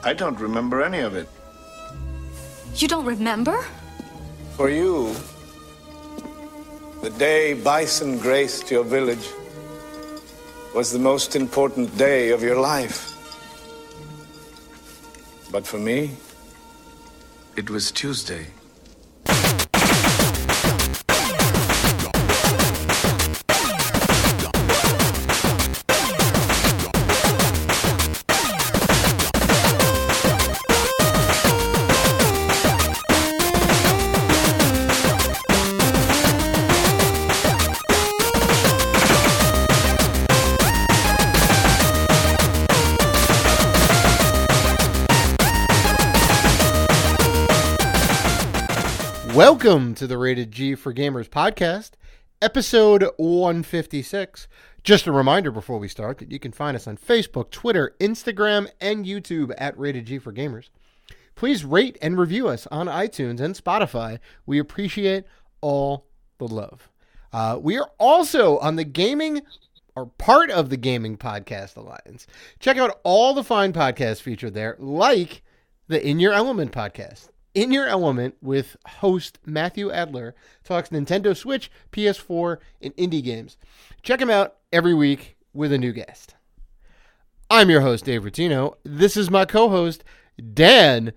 I don't remember any of it. You don't remember? For you, the day bison graced your village was the most important day of your life. But for me, it was Tuesday. Welcome to the Rated G for Gamers podcast, episode 156. Just a reminder before we start that you can find us on Facebook, Twitter, Instagram, and YouTube at Rated G for Gamers. Please rate and review us on iTunes and Spotify. We appreciate all the love. We are also on the gaming, or part of the Gaming Podcast Alliance. Check out all the fine podcasts featured there, like the In Your Element podcast. In Your Element with host Matthew Adler talks Nintendo Switch, PS4, and indie games. Check him out every week with a new guest. I'm your host, Dave Rutino. This is my co-host, Dan.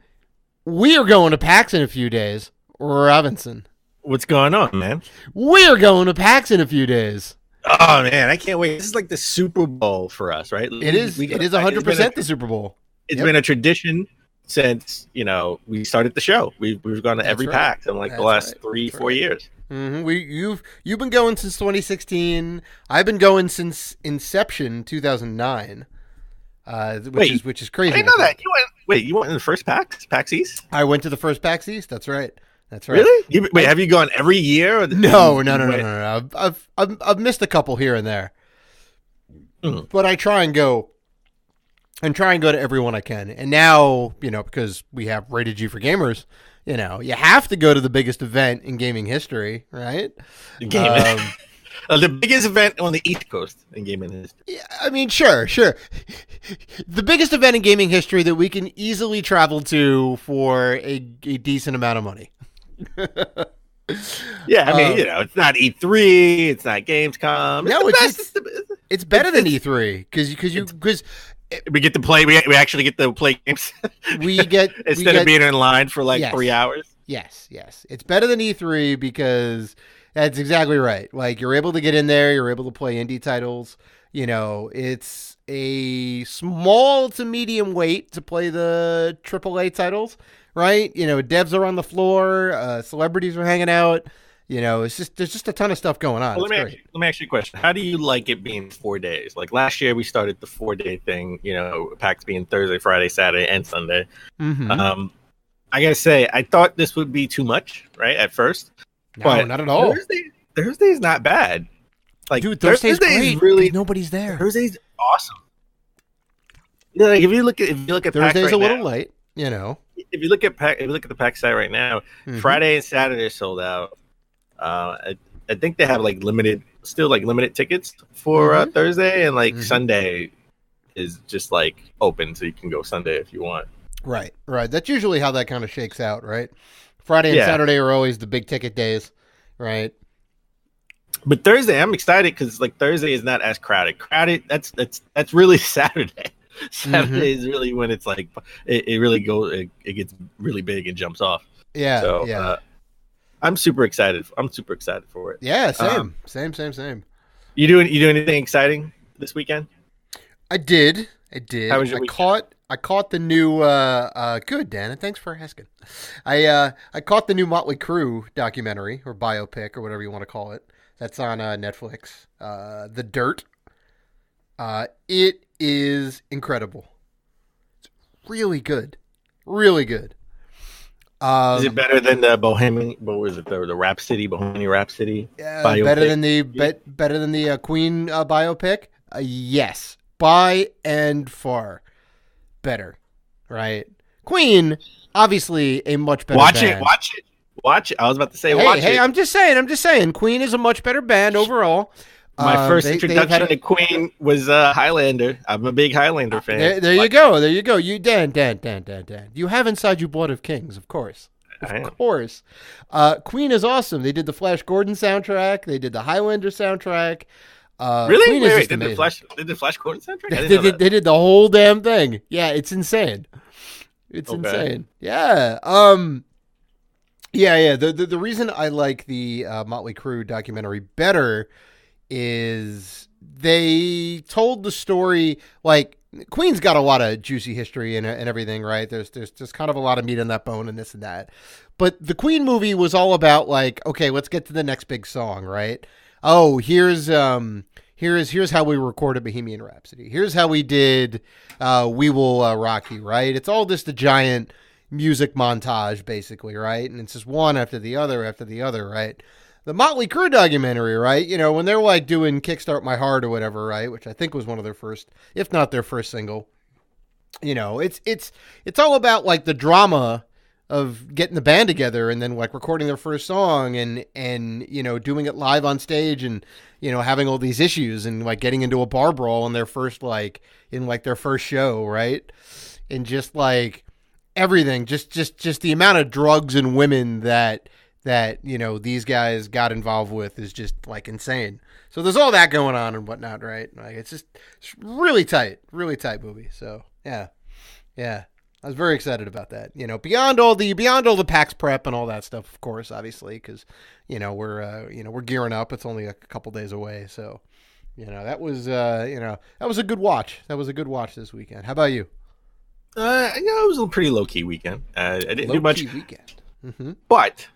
We are going to PAX in a few days. Robinson. What's going on, man? We are going to PAX in a few days. Oh, man, I can't wait. This is like the Super Bowl for us, right? It is 100% the Super Bowl. It's been a tradition since, we started the show. We've gone to every PAX in the last 3-4 years. Mm-hmm. You've been going since 2016. I've been going since inception 2009. Which is crazy. I didn't know that. You went in the first PAX East? I went to the first PAX East. That's right. Really? Have you gone every year? Or No. I've missed a couple here and there, but I try and go. To everyone I can. And now, because we have Rated G for Gamers, you have to go to the biggest event in gaming history, right? The biggest event on the East Coast in gaming history. Yeah, I mean, sure. The biggest event in gaming history that we can easily travel to for a decent amount of money. Yeah, I mean, it's not E3, it's not Gamescom. No, it's better than E3 because we get to play. We actually get to play games. Instead of being in line for 3 hours. Yes, it's better than E3 because that's exactly right. Like, you're able to get in there, you're able to play indie titles. It's a small to medium wait to play the AAA titles, right? Devs are on the floor, celebrities are hanging out. There's just a ton of stuff going on. Well, let me ask you a question. How do you like it being 4 days? Like last year, we started the 4-day thing. PAX being Thursday, Friday, Saturday, and Sunday. Mm-hmm. I gotta say, I thought this would be too much, right? At first, no, not at all. Thursday is not bad. Dude, Thursday's great. Really, nobody's there. Thursday's awesome. If you look at Thursday's PAX right a little now, late. If you look at the PAX site right now, Friday and Saturday are sold out. I think they have limited tickets for Thursday, and Sunday is just open, so you can go Sunday if you want. Right. That's usually how that kind of shakes out, right? Friday and Saturday are always the big ticket days, right? But Thursday, I'm excited because Thursday is not as crowded. That's really Saturday. Saturday is really when it's it really goes. It gets really big and jumps off. Yeah. So, yeah. I'm super excited. I'm super excited for it. Yeah, same. You do anything exciting this weekend? I did. How was your weekend? I caught the new. Good, Dan, and thanks for asking. I caught the new Motley Crue documentary or biopic or whatever you want to call it. That's on Netflix. The Dirt. It is incredible. It's really good. Really good. Is it better than the Bohemian? What was it? The Rhapsody, Bohemian Rhapsody? Biopic? Better than the Queen biopic? Yes, by and far better. Right? Queen, obviously a much better. Watch band. it. I was about to say, watch it. Hey, I'm just saying. Queen is a much better band overall. My first they've introduction to Queen was Highlander. I'm a big Highlander fan. There you go. There you go. You Dan. You have inside you Blood of Kings, of course. Of course. Queen is awesome. They did the Flash Gordon soundtrack. They did the Highlander soundtrack. Really? Queen Wait, did the Flash Gordon soundtrack? They did the whole damn thing. Yeah, it's insane. It's insane. Yeah. Yeah. The reason I like the Motley Crue documentary better is they told the story, like, Queen's got a lot of juicy history and everything, right? There's just kind of a lot of meat on that bone and this and that. But the Queen movie was all about, like, okay, let's get to the next big song, right? Oh, here's how we recorded Bohemian Rhapsody. Here's how we did We Will Rock You, right? It's all just a giant music montage, basically, right? And it's just one after the other, right? The Motley Crue documentary, right? You know, when they're like doing Kickstart My Heart or whatever, right? Which I think was one of their first, if not their first single. You know, it's all about like the drama of getting the band together and then like recording their first song and you know, doing it live on stage and, you know, having all these issues and like getting into a bar brawl in their first show, right? And just like everything, just the amount of drugs and women that you know these guys got involved with is just like insane. So there's all that going on and whatnot, right? Like it's really tight movie. So yeah, I was very excited about that. You know, beyond all the PAX prep and all that stuff, of course, obviously, because we're gearing up. It's only a couple days away, so you know that was that was a good watch. That was a good watch this weekend. How about you? It was a pretty low key weekend. I didn't do much. Weekend. Mm-hmm. But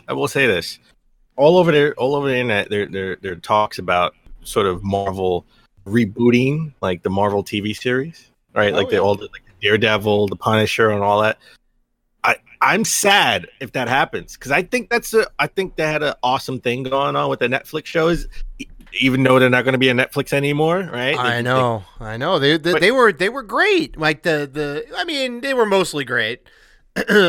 I will say this: all over the internet, there are talks about sort of Marvel rebooting, like the Marvel TV series, right? Like the Daredevil, the Punisher, and all that. I'm sad if that happens because I think they had an awesome thing going on with the Netflix shows, even though they're not going to be on Netflix anymore, right? I know. They were great. Like they were mostly great.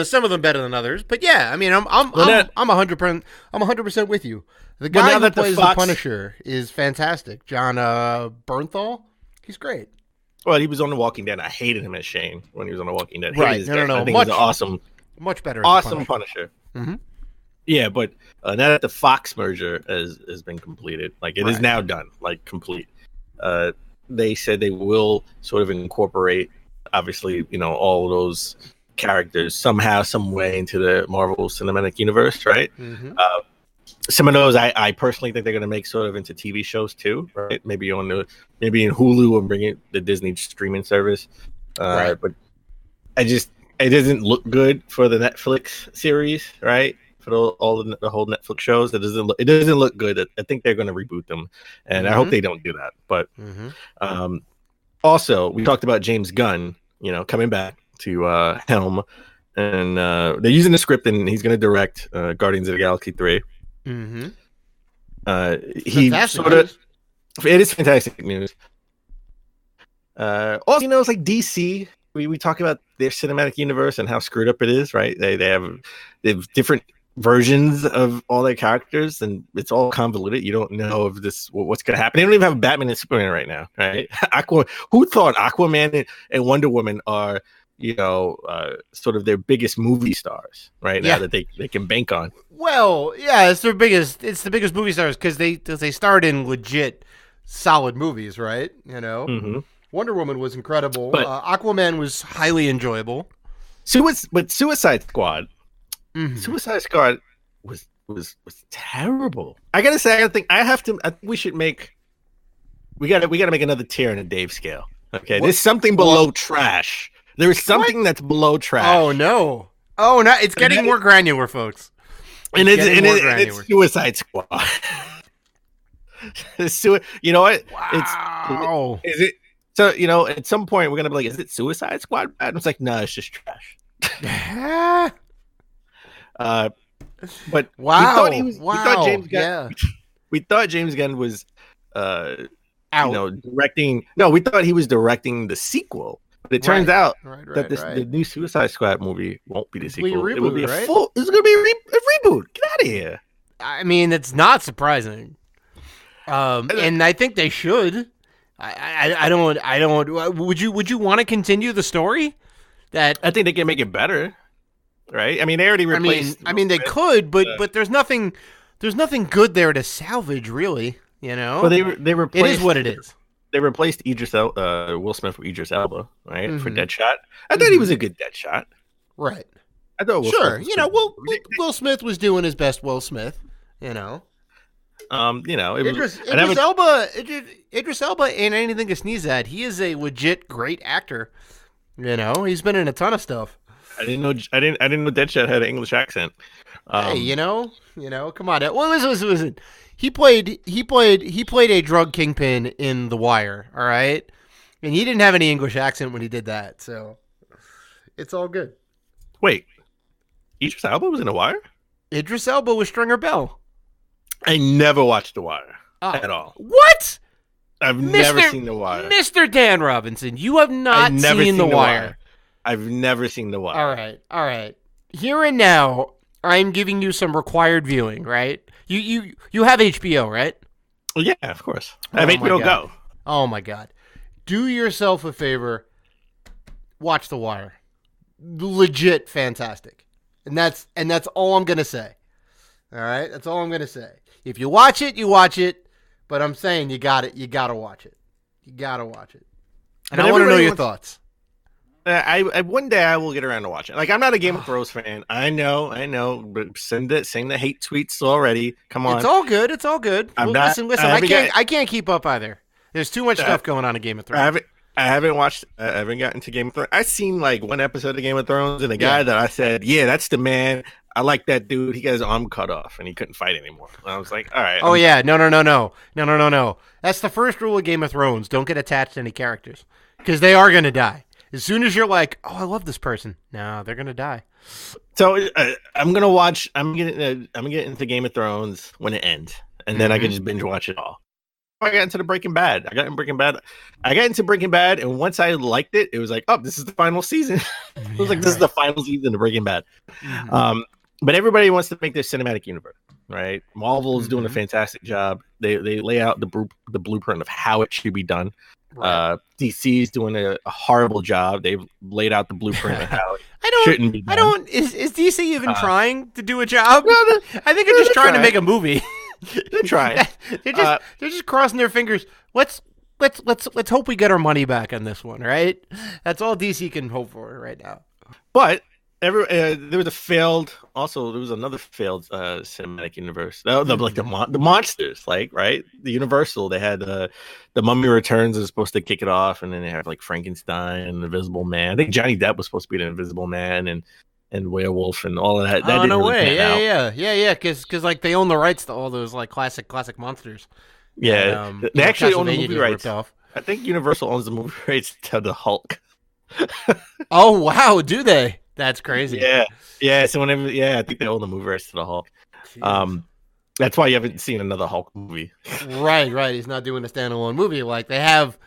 Some of them better than others, but yeah, I mean, I'm 100% with you. The guy who plays the Punisher is fantastic. John Bernthal, he's great. Well, he was on The Walking Dead. I hated him as Shane when he was on The Walking Dead. Right? No. I think he was awesome, much better. Awesome Punisher. Mm-hmm. Yeah, but now that the Fox merger has been completed, like it is now done, like complete. They said they will sort of incorporate, obviously, you know, all of those characters somehow, some way into the Marvel Cinematic Universe, right? Mm-hmm. Some of those I personally think they're going to make sort of into TV shows too, right? Maybe in Hulu or bring it the Disney streaming service. Right. But it doesn't look good for the Netflix series, right? For the whole Netflix shows, it doesn't look good. I think they're going to reboot them, and I hope they don't do that. But also, we talked about James Gunn, you know, coming back to helm, and they're using the script, and he's going to direct Guardians of the Galaxy 3. Mm-hmm. He sort of, it is fantastic news. Also, you know, it's like DC. We talk about their cinematic universe and how screwed up it is, right? They have different versions of all their characters, and it's all convoluted. You don't know if what's going to happen. They don't even have Batman and Superman right now, right? Who thought Aquaman and Wonder Woman are, you know, sort of their biggest movie stars right now that they can bank on? Well, yeah, it's the biggest movie stars because they starred in legit solid movies, right? You know, mm-hmm. Wonder Woman was incredible. But Aquaman was highly enjoyable. But Suicide Squad, mm-hmm. Suicide Squad was terrible. I gotta say, I think we should make. We gotta make another tier in a Dave scale. Okay, there's something below trash. There is something that's below trash. Oh no! It's getting more granular, folks. It's Suicide Squad. You know what? Wow. Is it? So, you know, at some point we're gonna be like, is it Suicide Squad? And it's like, no, it's just trash. But wow, we thought James Gunn. We thought James Gunn was, out. You know, directing. No, we thought he was directing the sequel. But it turns out that the new Suicide Squad movie won't be the sequel. Reboot, it will be a full. It's going to be a reboot. Get out of here. I mean, it's not surprising. And I think they should. I don't. Would you want to continue the story? I think they can make it better, right? I mean, they already replaced. I mean, they could, but there's nothing good there to salvage, really. You know. Well, they replaced. It is what it is. They replaced Will Smith with Idris Elba, right, for Deadshot. I thought he was a good Deadshot. Right. I thought Will Smith was Will Smith was doing his best. Will Smith, it Idris Elba ain't anything to sneeze at. He is a legit great actor. He's been in a ton of stuff. I didn't know Deadshot had an English accent. Hey, come on. Well, listen. He played a drug kingpin in The Wire. All right, and he didn't have any English accent when he did that, so it's all good. Wait, Idris Elba was in The Wire? Idris Elba was Stringer Bell. I never watched The Wire at all. What? I've never seen The Wire. Mr. Dan Robinson, you have not seen The Wire. I've never seen The Wire. All right. Here and now, I'm giving you some required viewing, right? You have HBO, right? Well, yeah, of course. I have HBO Go. Oh, my God. Do yourself a favor. Watch The Wire. Legit fantastic. And that's all I'm going to say. All right? That's all I'm going to say. If you watch it, you watch it. But I'm saying you got to watch it. You got to watch it. And I want to know your thoughts. One day I will get around to watching. Like, I'm not a Game of Thrones fan. I know. But send the hate tweets already. Come on. It's all good. Listen. I can't keep up either. There's too much stuff going on in Game of Thrones. I haven't gotten to Game of Thrones. I've seen like one episode of Game of Thrones, and the guy that I said, yeah, that's the man. I like that dude. He got his arm cut off, and he couldn't fight anymore. And I was like, all right. Oh, yeah. No. That's the first rule of Game of Thrones. Don't get attached to any characters, because they are going to die. As soon as you're like, oh, I love this person, no, they're going to die. So I'm going to watch. I'm getting into Game of Thrones when it ends, and then I can just binge watch it all. I got into Breaking Bad. I got into Breaking Bad, and once I liked it, it was like, oh, this is the final season. It was like, this is the final season of Breaking Bad. Mm-hmm. But everybody wants to make their cinematic universe, right? Marvel is doing a fantastic job. They lay out the blueprint of how it should be done. Right. DC is doing a horrible job. They've laid out the blueprint of how it shouldn't be done. Is DC even trying to do a job? No, I think they're just trying to make a movie. They're trying. They're just crossing their fingers. Let's hope we get our money back on this one, right? That's all DC can hope for right now. But there was another failed cinematic universe. The monsters, like, right? The Universal, they had the Mummy Returns is supposed to kick it off, and then they have like Frankenstein and Invisible Man. I think Johnny Depp was supposed to be the Invisible Man and Werewolf and all of that. That didn't really pan out. Yeah. Because like they own the rights to all those like classic monsters. Yeah, and, they actually own the movie rights. Off. I think Universal owns the movie rights to the Hulk. Oh wow, do they? That's crazy. Yeah. So I think they own the movie rights to the Hulk. Jeez. That's why you haven't seen another Hulk movie. Right. He's not doing a standalone movie. Like they have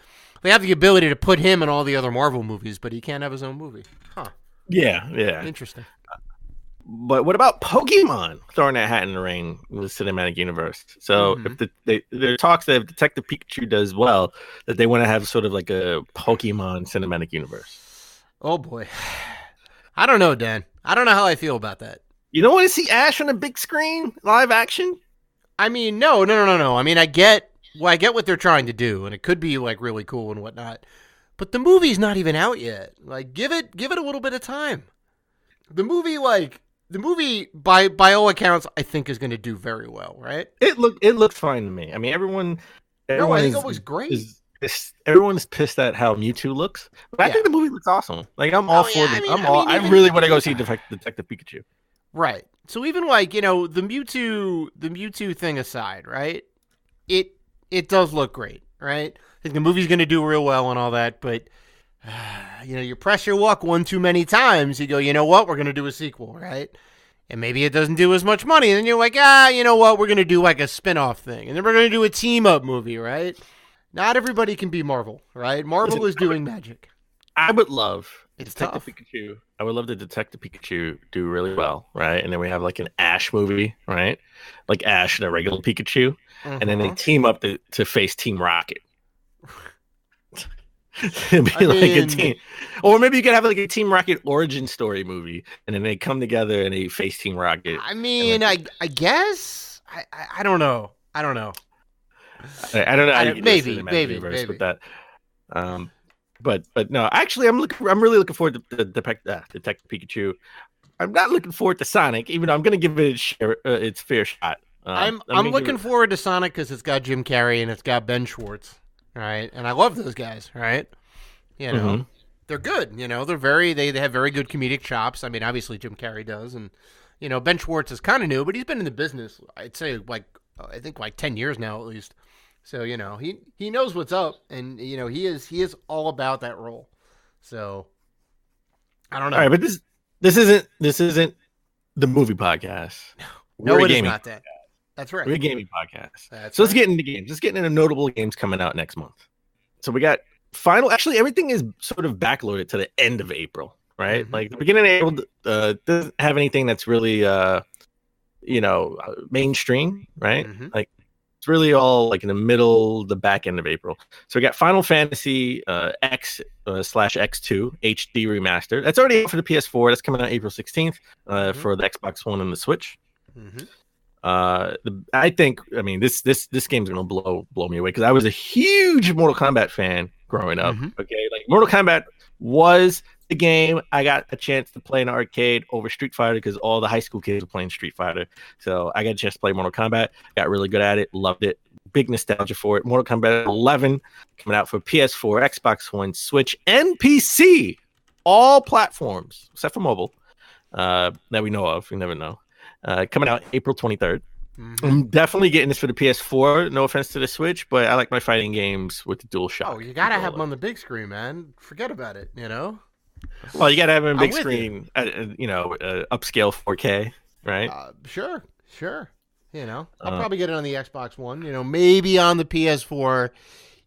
the ability to put him in all the other Marvel movies, but he can't have his own movie. Huh. Yeah. Interesting. But what about Pokemon throwing that hat in the ring with the cinematic universe? So if there are talks that if Detective Pikachu does well, that they want to have sort of like a Pokemon cinematic universe. Oh boy. I don't know, Dan. I don't know how I feel about that. You don't want to see Ash on a big screen, live action? I mean, no. I mean, I get what they're trying to do, and it could be like really cool and whatnot. But the movie's not even out yet. Like, give it a little bit of time. The movie, by all accounts, I think is going to do very well, right? It looked fine to me. I mean, everyone I think it looks great. Everyone's pissed at how Mewtwo looks, but I think the movie looks awesome. Like, I'm all for it. I really want to go see Detective Pikachu. Right. So even like, the Mewtwo thing aside, right? It does look great, right? I think the movie's going to do real well and all that, but you press your luck one too many times. You go, you know what? We're going to do a sequel, right? And maybe it doesn't do as much money. And then you're like, you know what? We're going to do like a spin-off thing. And then we're going to do a team-up movie, right? Not everybody can be Marvel, right? Marvel is doing magic. I would love It's Detective tough. Pikachu. I would love the Detective Pikachu do really well, right? And then we have like an Ash movie, right? Like Ash and a regular Pikachu, and then they Uh-huh. team up to face Team Rocket. It'd I be like a mean, team, or maybe you could have like a Team Rocket origin story movie, and then they come together and they face Team Rocket. I And mean, I guess I don't know. I don't know. I don't know how you can do a Maybe, cinematic maybe, universe with maybe. that. Um, but no, actually, I'm really looking forward to Detective Pikachu. I'm not looking forward to Sonic, even though I'm going to give it its fair shot. I'm looking forward to Sonic because it's got Jim Carrey and it's got Ben Schwartz, right? And I love those guys, right? You know, Mhm. they're good. You know, they have very good comedic chops. I mean, obviously Jim Carrey does, and Ben Schwartz is kind of new, but he's been in the business. I'd say I think like 10 years now at least. So he knows what's up, and he is all about that role. So I don't All know. right, but this isn't the movie podcast. No, We're a it is gaming not that. That's we're a right. gaming podcast. That's So let's right. get into games. Let's get into notable games coming out next month. So we got final. Actually, everything is sort of backloaded to the end of April, right? Mhm. Like the beginning of April doesn't have anything that's really mainstream, right? Mhm. Like it's really all like in the middle, the back end of April. So we got Final Fantasy X slash X2 HD remaster. That's already out for the PS4. That's coming out April 16th for the Xbox One and the Switch. Mhm. I mean, this game's gonna blow me away because I was a huge Mortal Kombat fan growing up. Mhm. Okay, like Mortal Kombat was the game I got a chance to play in an arcade over Street Fighter because all the high school kids were playing Street Fighter. So I got a chance to play Mortal Kombat. Got really good at it. Loved it. Big nostalgia for it. Mortal Kombat 11 coming out for PS4, Xbox One, Switch, and PC. All platforms except for mobile that we know of. We never know. Coming out April 23rd. Mhm. I'm definitely getting this for the PS4. No offense to the Switch, but I like my fighting games with the DualShock. Oh, you gotta have them on the big screen, man. Forget about it. Well, you gotta have them I'm big with screen, upscale 4K, right? Sure, sure. I'll Uh, probably get it on the Xbox One. Maybe on the PS4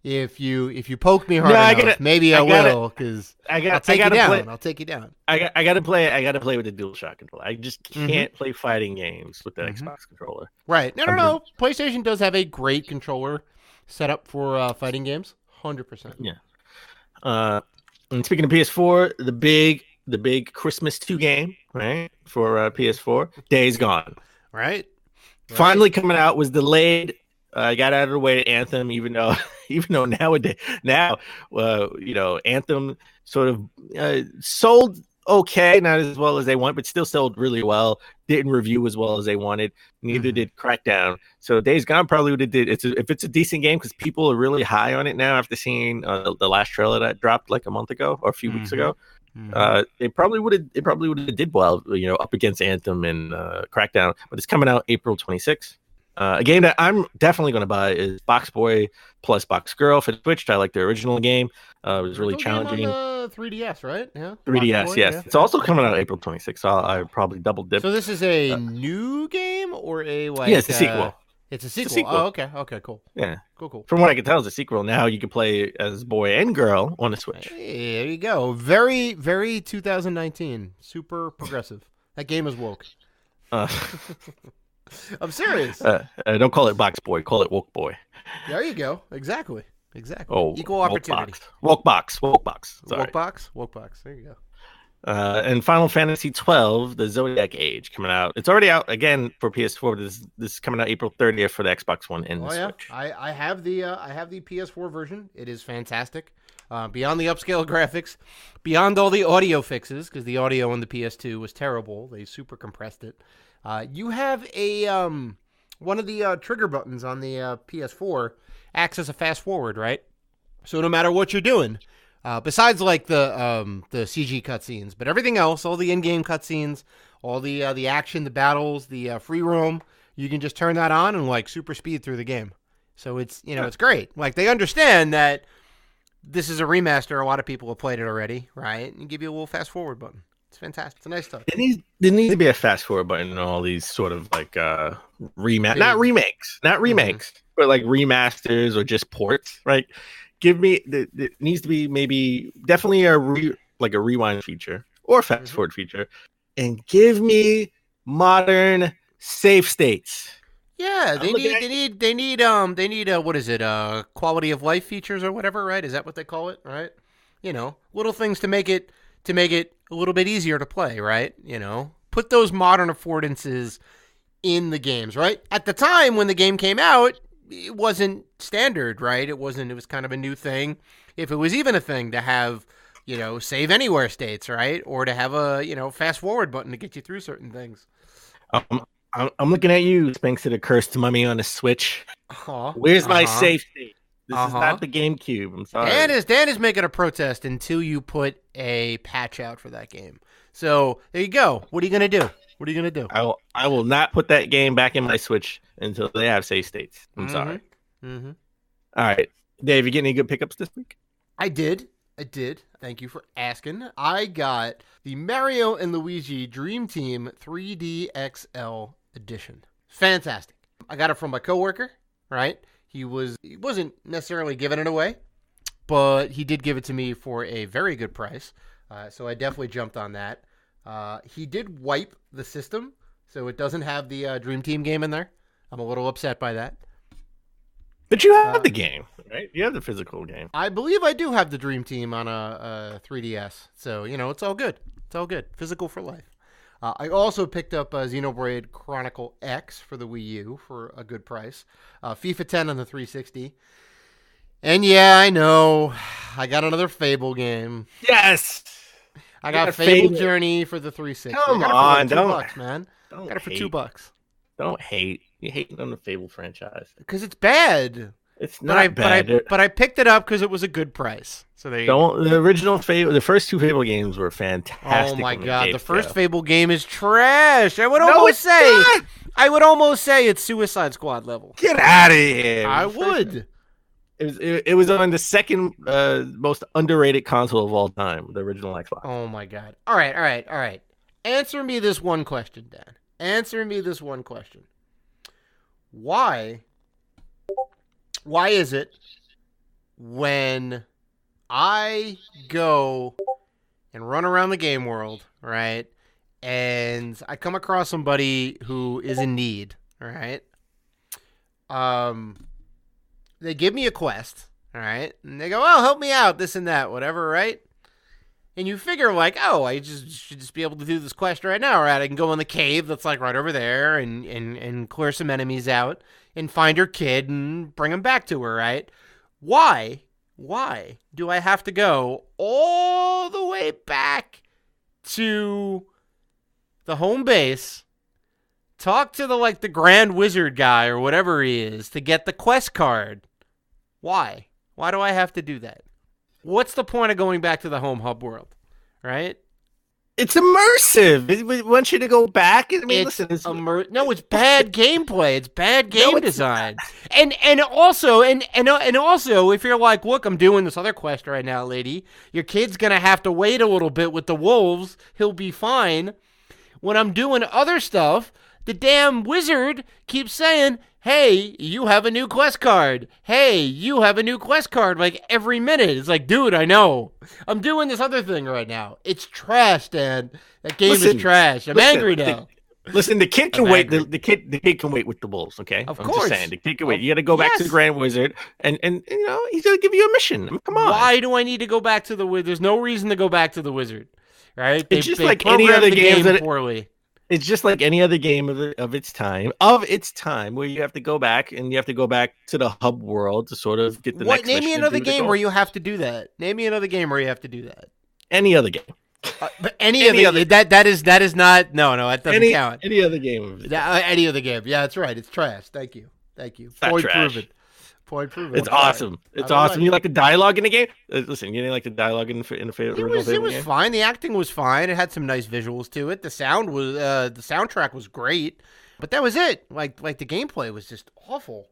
if you poke me hard No, I enough. gotta- Maybe I will because I I'll got. I take you gotta down. play. I'll take you down. I gotta play. I gotta play with the DualShock controller. I just can't play fighting games with the Mhm. Xbox controller. Right? No, no, I'm no. PlayStation does have a great controller set up for fighting games. 100%. Yeah. And speaking of PS4, the big Christmas 2 game, right, for PS4, Days Gone. Right? Finally coming out, was delayed. I got out of the way to Anthem, even though nowadays Anthem sort of sold okay, not as well as they want, but still sold really well. Didn't review as well as they wanted. Neither Mhm. did Crackdown. So Days Gone probably would have did. If it's a decent game because people are really high on it now after seeing the last trailer that dropped like a month ago or a few weeks ago. It probably would have did well, up against Anthem and Crackdown. But it's coming out April 26th. A game that I'm definitely going to buy is Box Boy plus Box Girl for Switch. I like the original game. It was really challenging. On the 3DS, right? Yeah. 3DS, Box Boy, yes. yeah. It's also coming out April 26th. So I probably double dip. So this is a new game or a like? Yeah, it's a sequel. It's a sequel. sequel. Oh, okay. Okay. Cool. Yeah. Cool. From what I can tell, it's a sequel. Now you can play as boy and girl on the Switch. Hey, there you go. Very, very 2019. Super progressive. That game is woke. Uh, I'm serious. don't call it Box Boy. Call it Woke Boy. There you go. Exactly. Oh, Equal opportunity. Woke Box. Sorry. Woke box. There you go. And Final Fantasy 12, the Zodiac Age, coming out. It's already out again for PS4. This is coming out April 30th for the Xbox One and the Switch. I have the PS4 version. It is fantastic. Beyond the upscale graphics, beyond all the audio fixes, because the audio on the PS2 was terrible. They super compressed it. You have a one of the trigger buttons on the PS4 acts as a fast forward, right? So no matter what you're doing, besides like the CG cutscenes, but everything else, all the in-game cutscenes, all the action, the battles, the free roam, you can just turn that on and like super speed through the game. So it's it's great. Like they understand that this is a remaster. A lot of people have played it already, right? And give you a little fast forward button. It's fantastic. It's a nice touch. There needs to be a fast forward button in all these sort of like not remakes, but like remasters or just ports, right? Give me it needs to be maybe definitely a rewind feature or fast forward feature, and give me modern save states. Yeah, they need what is it? Quality of life features or whatever, right? Is that what they call it, right? Little things to make it a little bit easier to play, right? Put those modern affordances in the games, right? At the time when the game came out, it wasn't standard, right? It was kind of a new thing. If it was even a thing to have, save anywhere states, right? Or to have a, fast forward button to get you through certain things. I'm looking at you, thanks to the cursed mummy on the Switch. Where's my save state? This is not the GameCube. I'm sorry. Dan is making a protest until you put a patch out for that game. So there you go. What are you gonna do? I will not put that game back in my Switch until they have save states. I'm sorry. Mm-hmm. All right, Dave, you get any good pickups this week? I did. Thank you for asking. I got the Mario and Luigi Dream Team 3D XL edition. Fantastic. I got it from my coworker, right? He wasn't necessarily giving it away, but he did give it to me for a very good price. So I definitely jumped on that. He did wipe the system, so it doesn't have the Dream Team game in there. I'm a little upset by that. But you have the game, right? You have the physical game. I believe I do have the Dream Team on a 3DS. So, it's all good. It's all good. Physical for life. I also picked up Xenoblade Chronicle X for the Wii U for a good price. FIFA 10 on the 360. And yeah, I know. I got another Fable game. Yes! I got Fable Journey for the 360. Come on, $2, man. Got it for $2. Don't hate. You're hating on the Fable franchise. Because it's bad. It's not bad. But I picked it up because it was a good price. So there you go. The original Fable, the first two Fable games were fantastic. Oh my god, the first Fable game is trash. I would almost say it's Suicide Squad level. Get out of here. I would. It was on the second most underrated console of all time, the original Xbox. Oh my god. All right. Answer me this one question, Dan. Answer me this one question. Why is it when I go and run around the game world, right, and I come across somebody who is in need, right, they give me a quest, all right, and they go, oh, help me out, this and that, whatever, right? And you figure, like, oh, I should just be able to do this quest right now, right? I can go in the cave that's, like, right over there and clear some enemies out and find her kid and bring him back to her, right? Why do I have to go all the way back to the home base, talk to the Grand Wizard guy or whatever he is to get the quest card? Why? Why do I have to do that? What's the point of going back to the home hub world, right? It's immersive. It wants you to go back. I mean, listen, no, it's bad gameplay. It's bad game design. And also, if you're like, look, I'm doing this other quest right now, lady. Your kid's gonna have to wait a little bit with the wolves. He'll be fine. When I'm doing other stuff, the damn wizard keeps saying, hey, you have a new quest card. Hey, you have a new quest card, like every minute. It's like, dude, I know. I'm doing this other thing right now. It's trash, Dan. That game is trash. I'm angry now. The kid can wait. The kid can wait with the wolves, okay? Of course. I'm just saying, the kid can wait. You got to go back to the Grand Wizard, and he's going to give you a mission. I mean, come on. Why do I need to go back to the wizard? There's no reason to go back to the wizard, right? It's just like any other game poorly. It's just like any other game of its time, where you have to go back and you have to go back to the hub world to sort of get the next mission. Name me another game where you have to do that. Name me another game where you have to do that. Any other game. But any other that is not no that doesn't count. Any other game. Any other game. Yeah, that's right. It's trash. Thank you. Point proven. It's awesome. It's awesome. You like the dialogue in the game? Listen, you didn't like the dialogue in the original It was fine. The acting was fine. It had some nice visuals to it. The soundtrack was great, but that was it. Like the gameplay was just awful.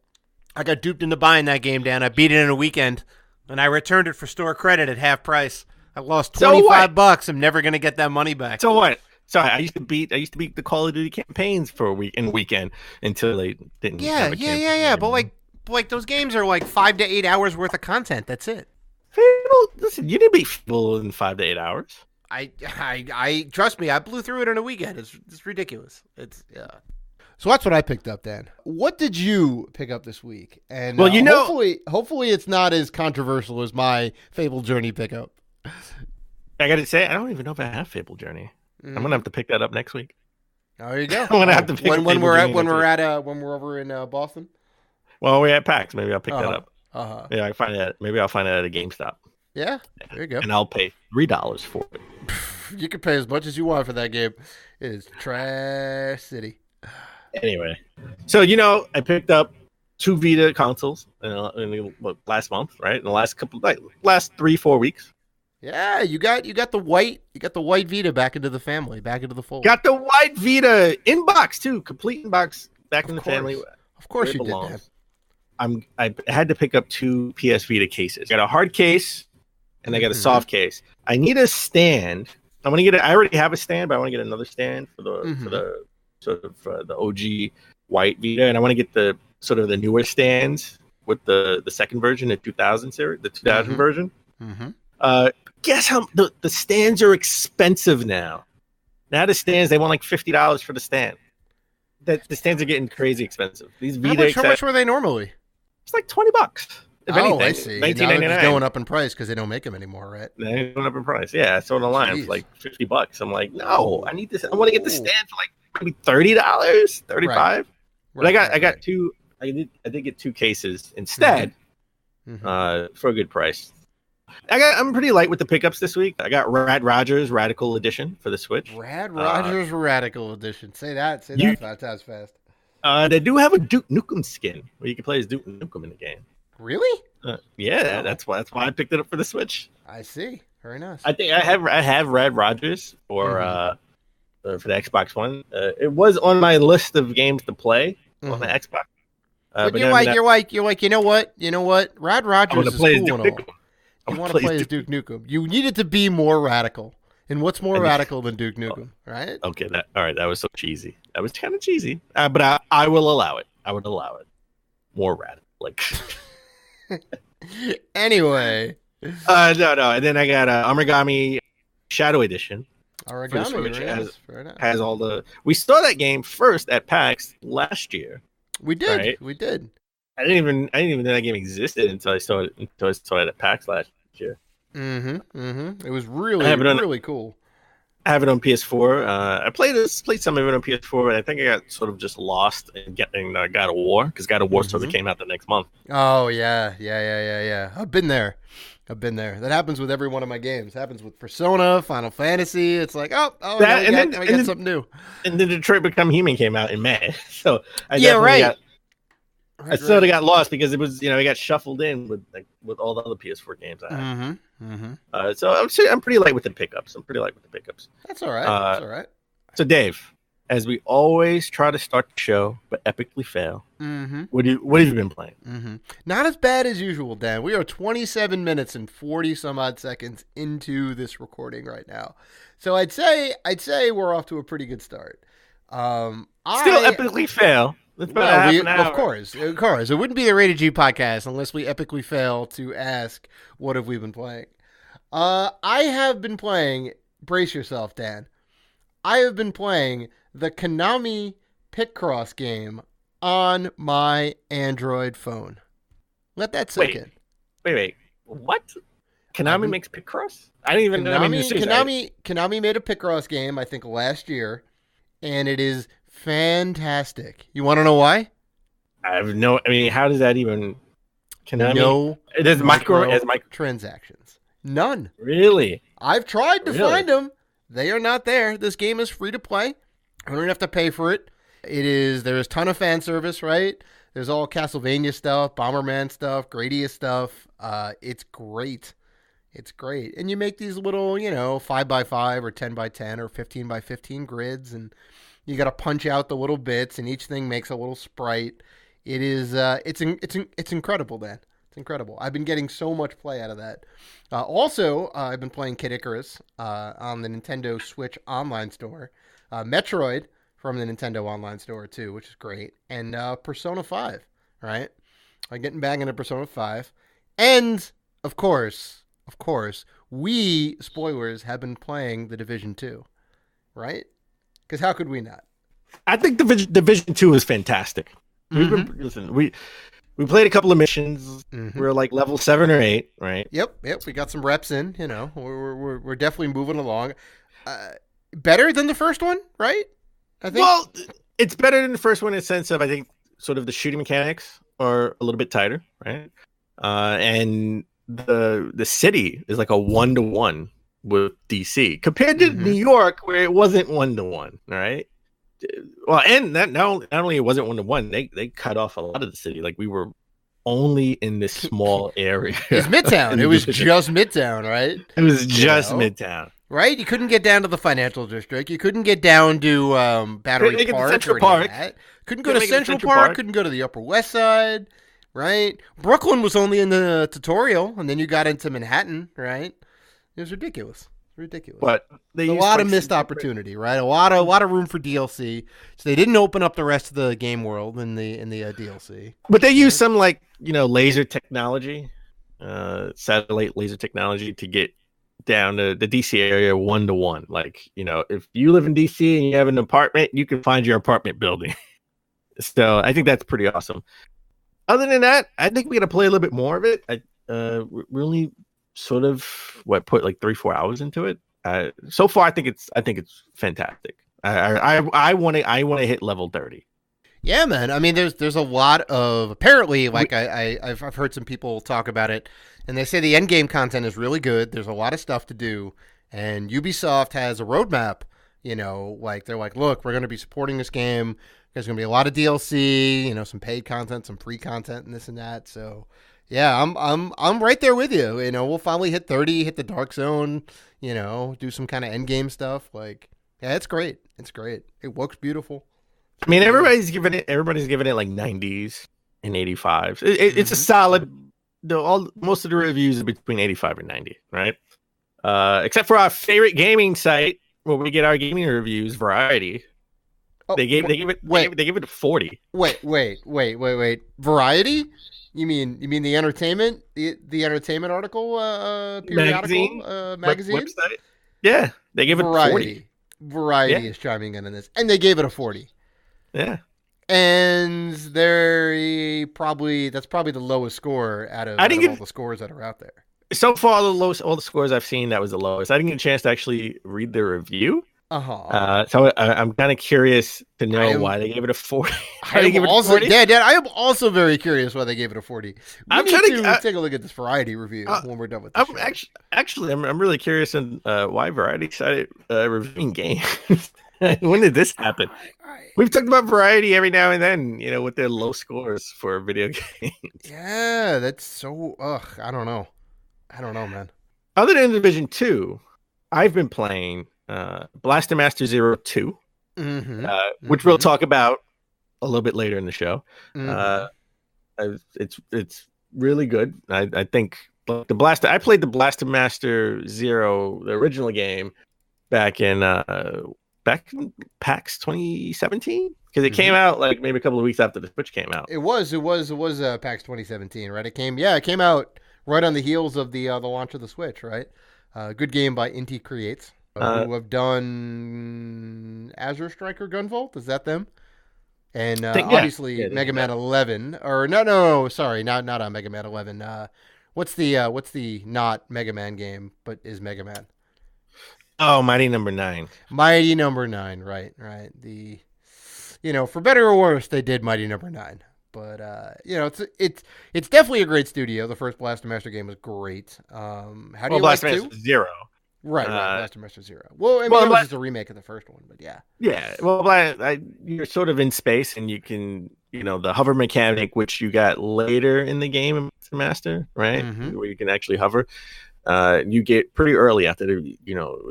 I got duped into buying that game, Dan. I beat it in a weekend, and I returned it for store credit at half price. I lost $25. I'm never gonna get that money back. So what? Sorry, I used to beat the Call of Duty campaigns for a weekend until they didn't. Yeah. But like those games are like 5 to 8 hours worth of content. That's it. Fable, listen, you didn't beat Fable in 5 to 8 hours. I trust me. I blew through it in a weekend. It's ridiculous. It's yeah. So that's what I picked up, Dan. What did you pick up this week? And well, hopefully it's not as controversial as my Fable Journey pickup. I got to say, I don't even know if I have Fable Journey. I'm gonna have to pick that up next week. There you go. I'm gonna have to pick when we're over in Boston. Well, we're at PAX. Maybe I'll pick that up. Yeah, I find that. Maybe I'll find it at a GameStop. Yeah, there you go. And I'll pay $3 for it. You can pay as much as you want for that game. It is Trash City. Anyway, so I picked up 2 Vita consoles last month, right? In the last last 3-4 weeks. Yeah, you got the white Vita back into the family, back into the fold. Got the white Vita in box too, complete in box, back in the family. Of course you did that. I had to pick up 2 PS Vita cases. I got a hard case and I got a soft case. I need a stand. I already have a stand, but I want to get another stand for the sort of the OG white Vita, and I want to get the sort of the newer stands with the second version, the 2000 series, the 2000 version. Guess how the stands are expensive now. Now the stands, they want like $50 for the stand. The stands are getting crazy expensive. These Vita, how much were they normally? It's like $20. If anything, I see. $19.99. Now it's going up in price because they don't make them anymore, right? They're going up in price. Yeah, I saw it online for like $50. I'm like, no, I need this. I want to get the stand for like maybe $30, $35. Right. But I got 2. I did get 2 cases instead for a good price. I'm pretty light with the pickups this week. I got Rad Rogers Radical Edition for the Switch. Rad Rogers Radical Edition. Say that fast. They do have a Duke Nukem skin where you can play as Duke Nukem in the game. Really? Yeah, that's why I picked it up for the Switch. I see. Very nice. I think I have Rad Rogers for the Xbox One. It was on my list of games to play on the Xbox. But you're like, you know what? Rad Rogers is cool and all. You want to play as Duke Nukem. You need it to be more radical. And what's more radical than Duke Nukem, right? Okay, all right. That was so cheesy. That was kind of cheesy. But I will allow it. I would allow it. More radical, like. Anyway. No. And then I got Origami Shadow Edition. Origami, which has all the. We saw that game first at PAX last year. We did. Right? We did. I didn't even know that game existed until I saw it at PAX last year. It was really cool. I have it on PS4. I played some of it on PS4, but I think I got sort of just lost in getting God of War because God of War sort of came out the next month. Oh yeah. I've been there. That happens with every one of my games. It happens with Persona, Final Fantasy. It's like, I got something new. And then Detroit Become Human came out in May, so I sort of got lost because it was, it got shuffled in with all the other PS4 games I had. So I'm pretty light with the pickups. That's all right. So Dave, as we always try to start the show but epically fail, what have you been playing? Not as bad as usual, Dan. We are 27 minutes and 40 some odd seconds into this recording right now, so I'd say we're off to a pretty good start. Still epically fail. Of course. It wouldn't be the Rated G podcast unless we epically fail to ask, what have we been playing? I have been playing, brace yourself, Dan. I have been playing the Konami Picross game on my Android phone. Let that sink in. Wait. What? Konami makes Picross? I didn't even know. Konami made a Picross game, I think, last year, and it is fantastic. You want to know why? I have no. I mean, how does that even? Konami? No. It is micro transactions. None. Really? I've tried to find them. They are not there. This game is free to play. I don't have to pay for it. There is a ton of fan service, right? There's all Castlevania stuff, Bomberman stuff, Gradius stuff. It's great. It's great. And you make these little, 5x5 or 10x10 or 15x15 grids, and you got to punch out the little bits, and each thing makes a little sprite. It is, it's incredible, Dan. It's incredible. I've been getting so much play out of that. Also, I've been playing Kid Icarus on the Nintendo Switch online store. Metroid from the Nintendo online store too, which is great. And Persona 5, right? I'm getting back into Persona 5. And, of course, we, spoilers, have been playing The Division 2, right? Because how could we not? I think Division 2 is fantastic. We played a couple of missions. We're like level 7 or 8, right? Yep. We got some reps in. We're definitely moving along. Better than the first one, right? I think. Well, it's better than the first one in the sense of I think sort of the shooting mechanics are a little bit tighter, right? And the city is like a 1-to-1 with DC compared to New York, where it wasn't 1-to-1, right? Well, and that not only it wasn't 1-to-1, they cut off a lot of the city. Like we were only in this small area. It's Midtown. It was just Midtown, right? It was just Midtown. Right? You couldn't get down to the financial district. You couldn't get down to Battery Park. Central Park. Couldn't go to Central Park. Couldn't go to the Upper West Side. Right? Brooklyn was only in the tutorial, and then you got into Manhattan. Right? It was ridiculous. But a lot of missed opportunity, right? A lot of room for DLC. So they didn't open up the rest of the game world in the DLC. But they used some laser technology, satellite laser technology to get down to the DC area 1-to-1. Like, if you live in DC and you have an apartment, you can find your apartment building. So I think that's pretty awesome. Other than that, I think we're gonna play a little bit more of it. We only sort of put like 3-4 hours into it. So far, I think it's fantastic. I want to hit level 30. Yeah, man. I mean, there's a lot of apparently I've heard some people talk about it, and they say the end game content is really good. There's a lot of stuff to do, and Ubisoft has a roadmap. They're like, look, we're going to be supporting this game. There's going to be a lot of DLC, some paid content, some free content, and this and that. So, yeah, I'm right there with you. We'll finally hit 30, hit the Dark Zone. Do some kind of end game stuff. Like, yeah, it's great. It looks beautiful. I mean, everybody's giving it like 90s and 85s. It's a solid. Most of the reviews are between 85 and 90, right? Except for our favorite gaming site where we get our gaming reviews, Variety. They give it a 40. Wait. Variety? You mean the entertainment? The entertainment article? Periodical magazine? Website? Yeah, they give it a 40. Variety is chiming in on this, and they gave it a 40. Yeah. And that's probably the lowest score out of all the scores that are out there. So far, all the scores I've seen, that was the lowest. I didn't get a chance to actually read the review. So I'm kind of curious to know why they gave it a 40. Dad, I am also very curious why they gave it a 40. I'm trying to take a look at this Variety review when we're done with this. I'm really curious on why Variety started reviewing games. When did this happen? We've talked about Variety every now and then, with their low scores for video games. Yeah, that's so. I don't know, man. Other than Division 2, I've been playing Blaster Master Zero 2, which we'll talk about a little bit later in the show. It's really good. I think I played the Blaster Master Zero, the original game, back in PAX 2017, because it came out like maybe a couple of weeks after the Switch came out. It was PAX 2017, right? It came out right on the heels of the launch of the Switch, right? Good game by Inti Creates, who have done Azure Striker Gunvolt. Is that them? And obviously Mega Man 11, or no, sorry, not on Mega Man 11. What's the not Mega Man game but is Mega Man? Oh, Mighty Number 9. Mighty Number 9, right. The, for better or worse, they did Mighty Number 9. But it's definitely a great studio. The first Blaster Master game was great. How do you Blaster like Master Zero? Right, Blaster Master Zero. Well, it was just a remake of the first one, but yeah. Yeah, well, you're sort of in space, and you can, the hover mechanic, which you got later in the game in Blaster Master, right? Where you can actually hover. You get pretty early after the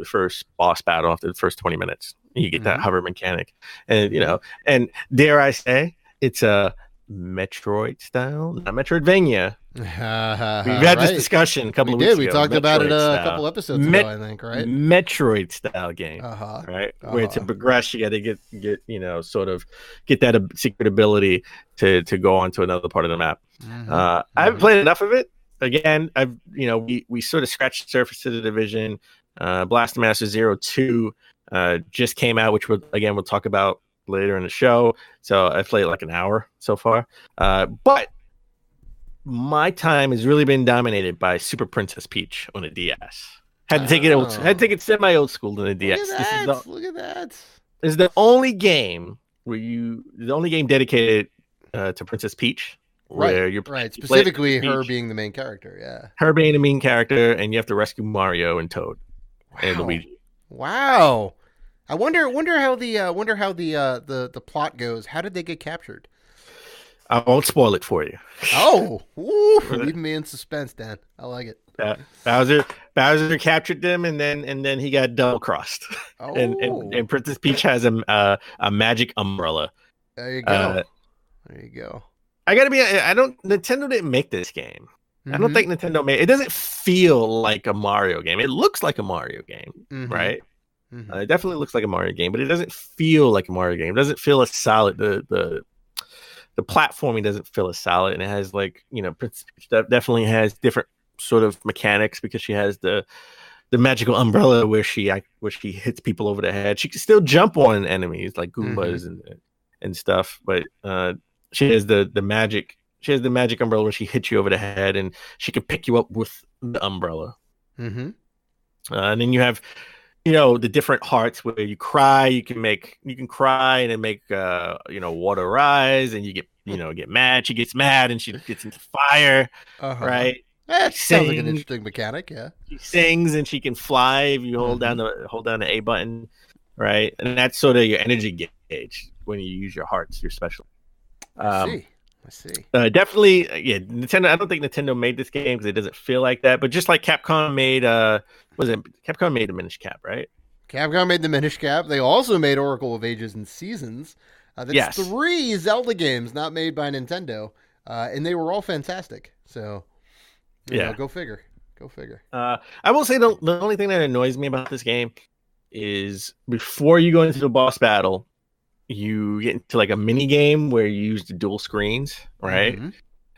first boss battle, after the first 20 minutes. You get that hover mechanic. And, and dare I say, it's a Metroid style, not Metroidvania. We've had this Right. discussion a couple We of weeks did. We ago. talked about it Metroid a style. couple episodes ago, I think, right? Metroid style game, right? Where to progress, you got to get sort of get that secret ability to go on to another part of the map. I haven't played enough of it. Again, we sort of scratched the surface of the division. Blaster Master 02 just came out, which we'll talk about later in the show. So I played like an hour so far. But my time has really been dominated by Super Princess Peach on a DS. Had to take it semi old school on a DS. Look at that. This is the only game dedicated to Princess Peach. Where you're specifically her being the main character, yeah. Her being the main character, and you have to rescue Mario and Toad and Luigi. Wow. I wonder how the plot goes. How did they get captured? I won't spoil it for you. Oh, leaving me in suspense, Dan. I like it. Bowser captured them, and then he got double crossed. Oh. and Princess Peach has a magic umbrella. There you go. There you go. Nintendo didn't make this game. I don't think Nintendo made it. It doesn't feel like a Mario game. It looks like a Mario game, right? It definitely looks like a Mario game, but it doesn't feel like a Mario game. It doesn't feel as solid. The platforming doesn't feel as solid, and it has Princess Peach definitely has different sort of mechanics because she has the magical umbrella where she hits people over the head. She can still jump on enemies like Goombas and stuff, but she has the magic. She has the magic umbrella where she hits you over the head, and she can pick you up with the umbrella. And then you have, the different hearts where you cry. You can cry and then make water rise, and you get mad. She gets mad and she gets into fire. Right? That sounds like an interesting mechanic. Yeah. She sings and she can fly if you hold down the A button. Right, and that's sort of your energy gauge when you use your hearts, your special. I see. Definitely, Nintendo. I don't think Nintendo made this game because it doesn't feel like that. But just like Capcom made, Capcom made the Minish Cap, right? Capcom made the Minish Cap. They also made Oracle of Ages and Seasons. That's 3 Zelda games not made by Nintendo, and they were all fantastic. So, go figure. I will say the only thing that annoys me about this game is before you go into the boss battle, you get into like a mini game where you use the dual screens, right?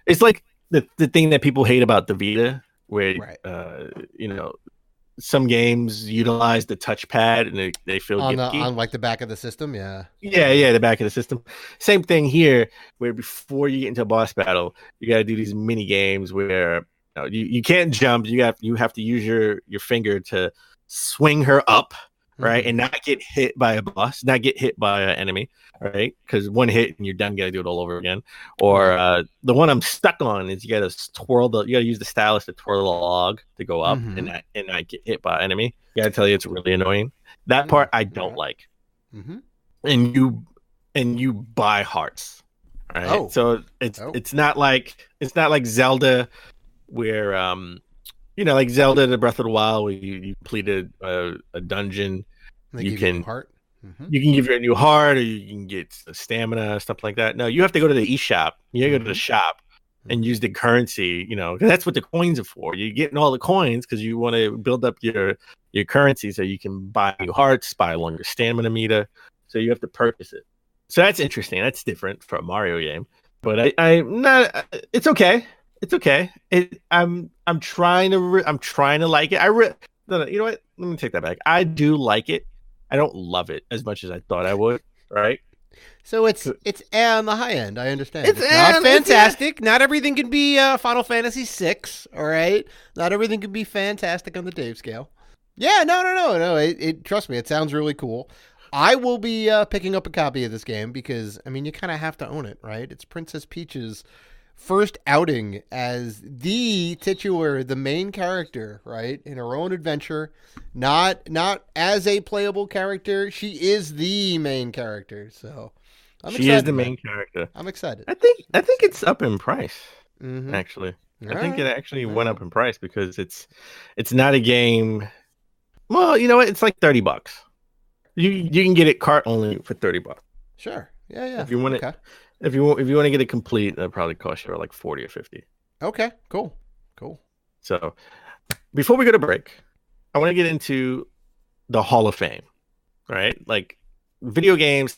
It's like the thing that people hate about the Vita, where some games utilize the touchpad and they feel gimmicky. On like the back of the system, the back of the system. Same thing here, where before you get into a boss battle, you got to do these mini games where you can't jump. You have to use your finger to swing her up. Right, and not get hit by a boss, not get hit by an enemy, right? Because one hit and you're done. You got to do it all over again. Or the one I'm stuck on is you got to use the stylus to twirl the log to go up and not get hit by an enemy. I got to tell you, it's really annoying. That part I don't like. And you buy hearts, right? So it's not like Zelda, where like Zelda: The Breath of the Wild, where you completed a dungeon, you can heart. You can give her a new heart, or you can get stamina, stuff like that. No, you have to go to the eShop. You go to the shop and use the currency. 'Cause that's what the coins are for. You're getting all the coins because you want to build up your currency so you can buy new hearts, buy a longer stamina meter. So you have to purchase it. So that's interesting. That's different for a Mario game. But I'm not. It's okay. It's okay. I'm trying to like it. You know what? Let me take that back. I do like it. I don't love it as much as I thought I would. Right. So it's on the high end. I understand. It's not fantastic. Not everything can be Final Fantasy VI. All right. Not everything can be fantastic on the Dave scale. Yeah. No. Trust me. It sounds really cool. I will be picking up a copy of this game because you kind of have to own it, right? It's Princess Peach's first outing as the main character, right, in her own adventure, not as a playable character. She is the main character, so she is the main character. I'm excited. I think it's up in price. Actually, I think it actually went up in price because it's not a game. Well, you know what? It's like $30. You can get it cart only for $30. Sure. Yeah. If you want it, if you want to get it complete, it'll probably cost you like 40 or 50. Okay, cool. So before we go to break, I want to get into the Hall of Fame, right? Like video games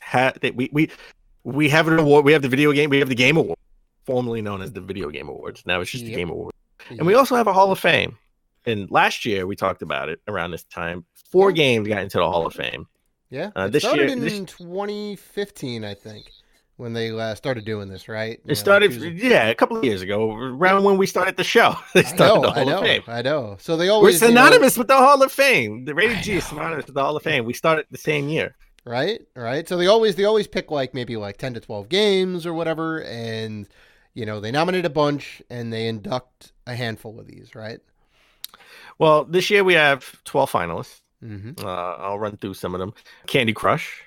we have an award. We have the Game Award, formerly known as the Video Game Awards. Now it's just the Game Award. And we also have a Hall of Fame. And last year we talked about it around this time. 4 games got into the Hall of Fame. Yeah. It started in 2015, I think, when they started doing this, right? It started, a couple of years ago, around when we started the show. They started the Hall of Fame. I know. So they always... We're synonymous with the Hall of Fame. The Rated G is synonymous with the Hall of Fame. We started the same year. Right. So they always pick maybe 10 to 12 games or whatever, and they nominate a bunch and they induct a handful of these, right? Well, this year we have 12 finalists. Mm-hmm. I'll run through some of them. Candy Crush,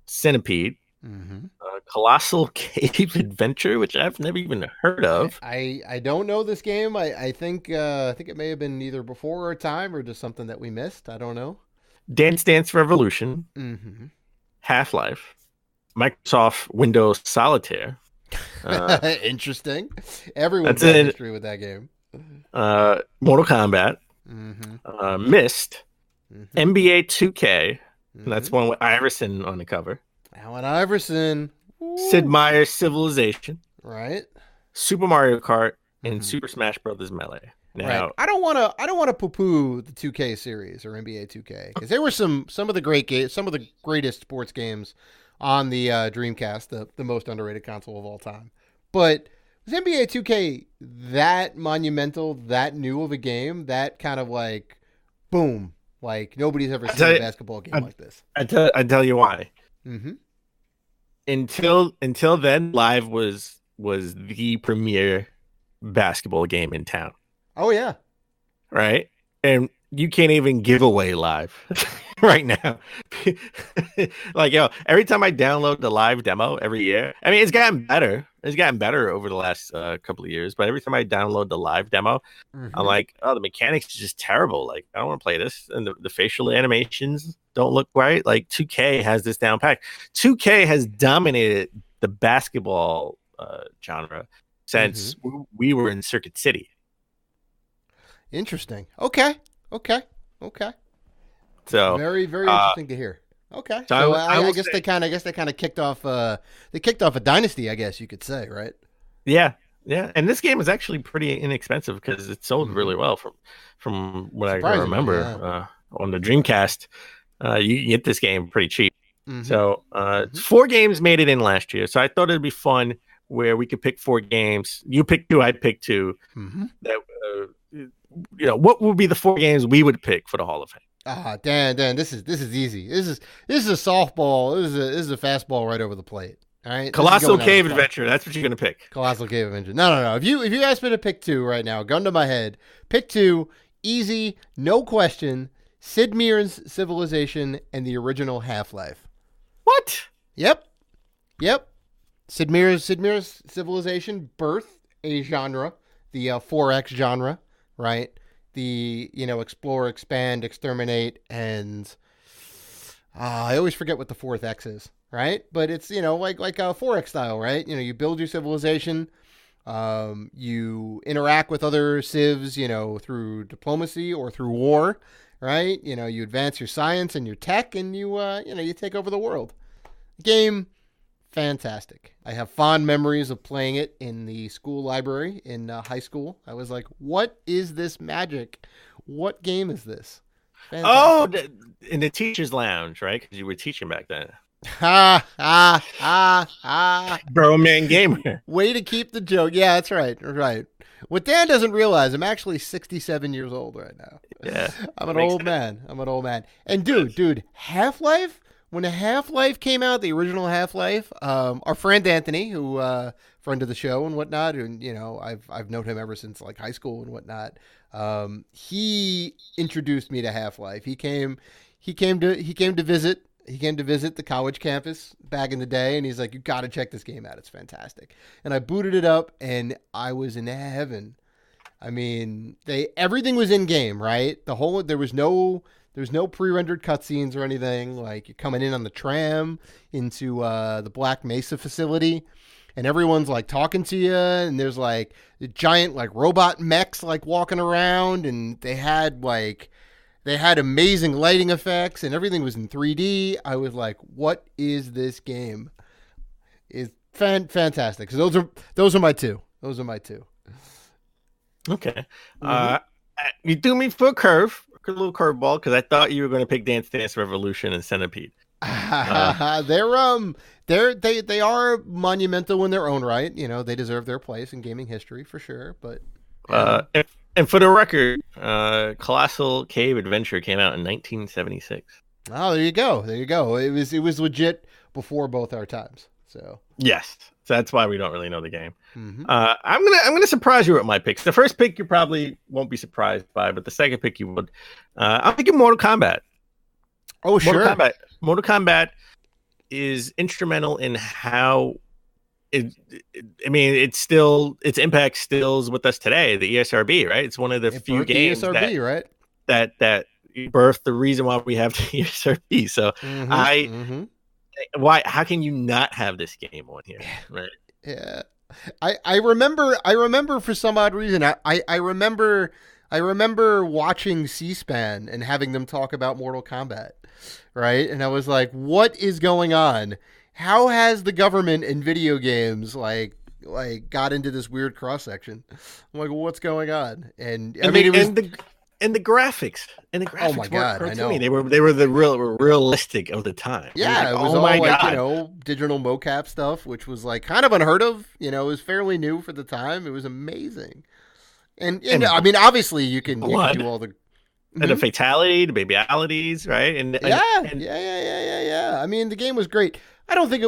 Centipede, mm-hmm. Colossal Cave Adventure, which I've never even heard of. I don't know this game. I think it may have been either before our time or just something that we missed. I don't know. Dance Dance Revolution, mm-hmm. Half-Life, Microsoft Windows Solitaire. Interesting. Everyone's got history with that game. Mortal Kombat, mm-hmm. Myst, mm-hmm. NBA 2K. Mm-hmm. That's one with Iverson on the cover. Allen Iverson. Ooh. Sid Meier's Civilization. Right. Super Mario Kart and mm-hmm. Super Smash Brothers Melee. Now, right. I don't want to poo-poo the 2K series or NBA 2K because there were some of the great games, some of the greatest sports games on the Dreamcast, the most underrated console of all time. But was NBA 2K that monumental, that new of a game, that kind of like boom, like nobody's ever seen a basketball game like this? I tell you why. Mm-hmm. Until then, Live was the premier basketball game in town. Oh yeah, right. And you can't even give away Live right now. Like, every time I download the Live demo every year, I mean, it's gotten better. It's gotten better over the last couple of years. But every time I download the Live demo, mm-hmm. I'm like, oh, the mechanics is just terrible. Like, I don't want to play this. And the facial animations don't look right. Like, 2K has this down pat. 2K has dominated the basketball genre since mm-hmm. we were in Circuit City. Interesting. Okay. So very, very interesting to hear. Okay. So I guess they kind of kicked off a dynasty, I guess you could say, right? Yeah. And this game is actually pretty inexpensive because it sold mm-hmm. really well from what I can remember. Yeah. On the Dreamcast, you get this game pretty cheap. Mm-hmm. So mm-hmm. 4 games made it in last year. So I thought it'd be fun where we could pick 4 games. You pick 2, I'd pick 2. Mm-hmm. That what would be the 4 games we would pick for the Hall of Fame? Dan, this is easy. This is a softball. This is a fastball right over the plate. All right. Colossal Cave Adventure. That's what you're gonna pick. Colossal Cave Adventure. No. If you ask me to pick 2 right now, gun to my head, pick 2, easy, no question. Sid Meier's Civilization and the original Half-Life. What? Yep. Sid Meier's Civilization birthed a genre, the 4X genre. Right, the explore, expand, exterminate, and I always forget what the 4th X is. Right, but it's like a 4X style. Right, you build your civilization, you interact with other civs, through diplomacy or through war. Right, you advance your science and your tech, and you take over the world. Game. Fantastic. I have fond memories of playing it in the school library in high school. I was like, what is this magic? What game is this? Fantastic. Oh, in the teacher's lounge, right? Because you were teaching back then. Bro, man, gamer. Way to keep the joke. Yeah, that's right. What Dan doesn't realize, I'm actually 67 years old right now. Yeah. I'm an old man. And dude, Half-Life? When Half-Life came out, the original Half-Life, our friend Anthony, who friend of the show and whatnot, and I've known him ever since like high school and whatnot. He introduced me to Half-Life. He came to visit the college campus back in the day, and he's like, "You got to check this game out. It's fantastic." And I booted it up, and I was in heaven. I mean, everything was in game, right? There was no pre-rendered cutscenes or anything. Like, you're coming in on the tram into the Black Mesa facility. and everyone's like talking to you, and there's like giant like robot mechs like walking around, and they had amazing lighting effects, and everything was in 3D. I was like, what is this game? It's fantastic. So those are my two. Okay. You threw me for a little curveball, because I thought you were going to pick Dance Dance Revolution and Centipede. They are monumental in their own right. You know, they deserve their place in gaming history for sure. But and for the record, Colossal Cave Adventure came out in 1976. Oh, there you go. It was legit before both our times. So yes, so that's why we don't really know the game. Mm-hmm. I'm gonna surprise you with my picks. The first pick you probably won't be surprised by, but the second pick you would. I'm picking Mortal Kombat. Oh, sure. Mortal Kombat is instrumental in how its impact still is with us today. The ESRB, right? It's one of the few games ESRB, right? that birthed the reason why we have the ESRB. So how can you not have this game on here? Right? Yeah. I remember for some odd reason I remember watching C-SPAN and having them talk about Mortal Kombat, right? And I was like, what is going on? How has the government in video games like got into this weird cross section? I'm like, well, what's going on? And I mean, it was the graphics. Oh my god, I know. They were the realistic of the time. Yeah, it was all like, digital mocap stuff, which was like kind of unheard of. You know, it was fairly new for the time. It was amazing. And I mean, obviously you can do all the and the fatality, the babyalities, right? Yeah. I mean, the game was great. I don't think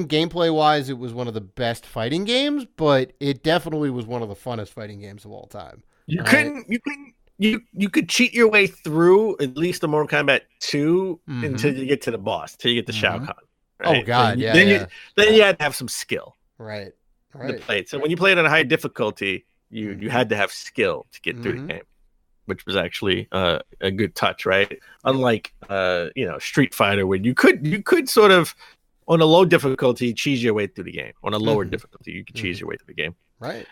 gameplay wise it was one of the best fighting games, but it definitely was one of the funnest fighting games of all time. You could cheat your way through at least the Mortal Kombat 2 until you get to the boss, till you get to Shao Kahn. Right? Oh god, then you had to have some skill. Right. To play it. So when you played on a high difficulty, you had to have skill to get through the game, which was actually a good touch, right? Unlike Street Fighter, where you could sort of on a low difficulty cheese your way through the game. On a lower difficulty, you could cheese your way through the game. Right.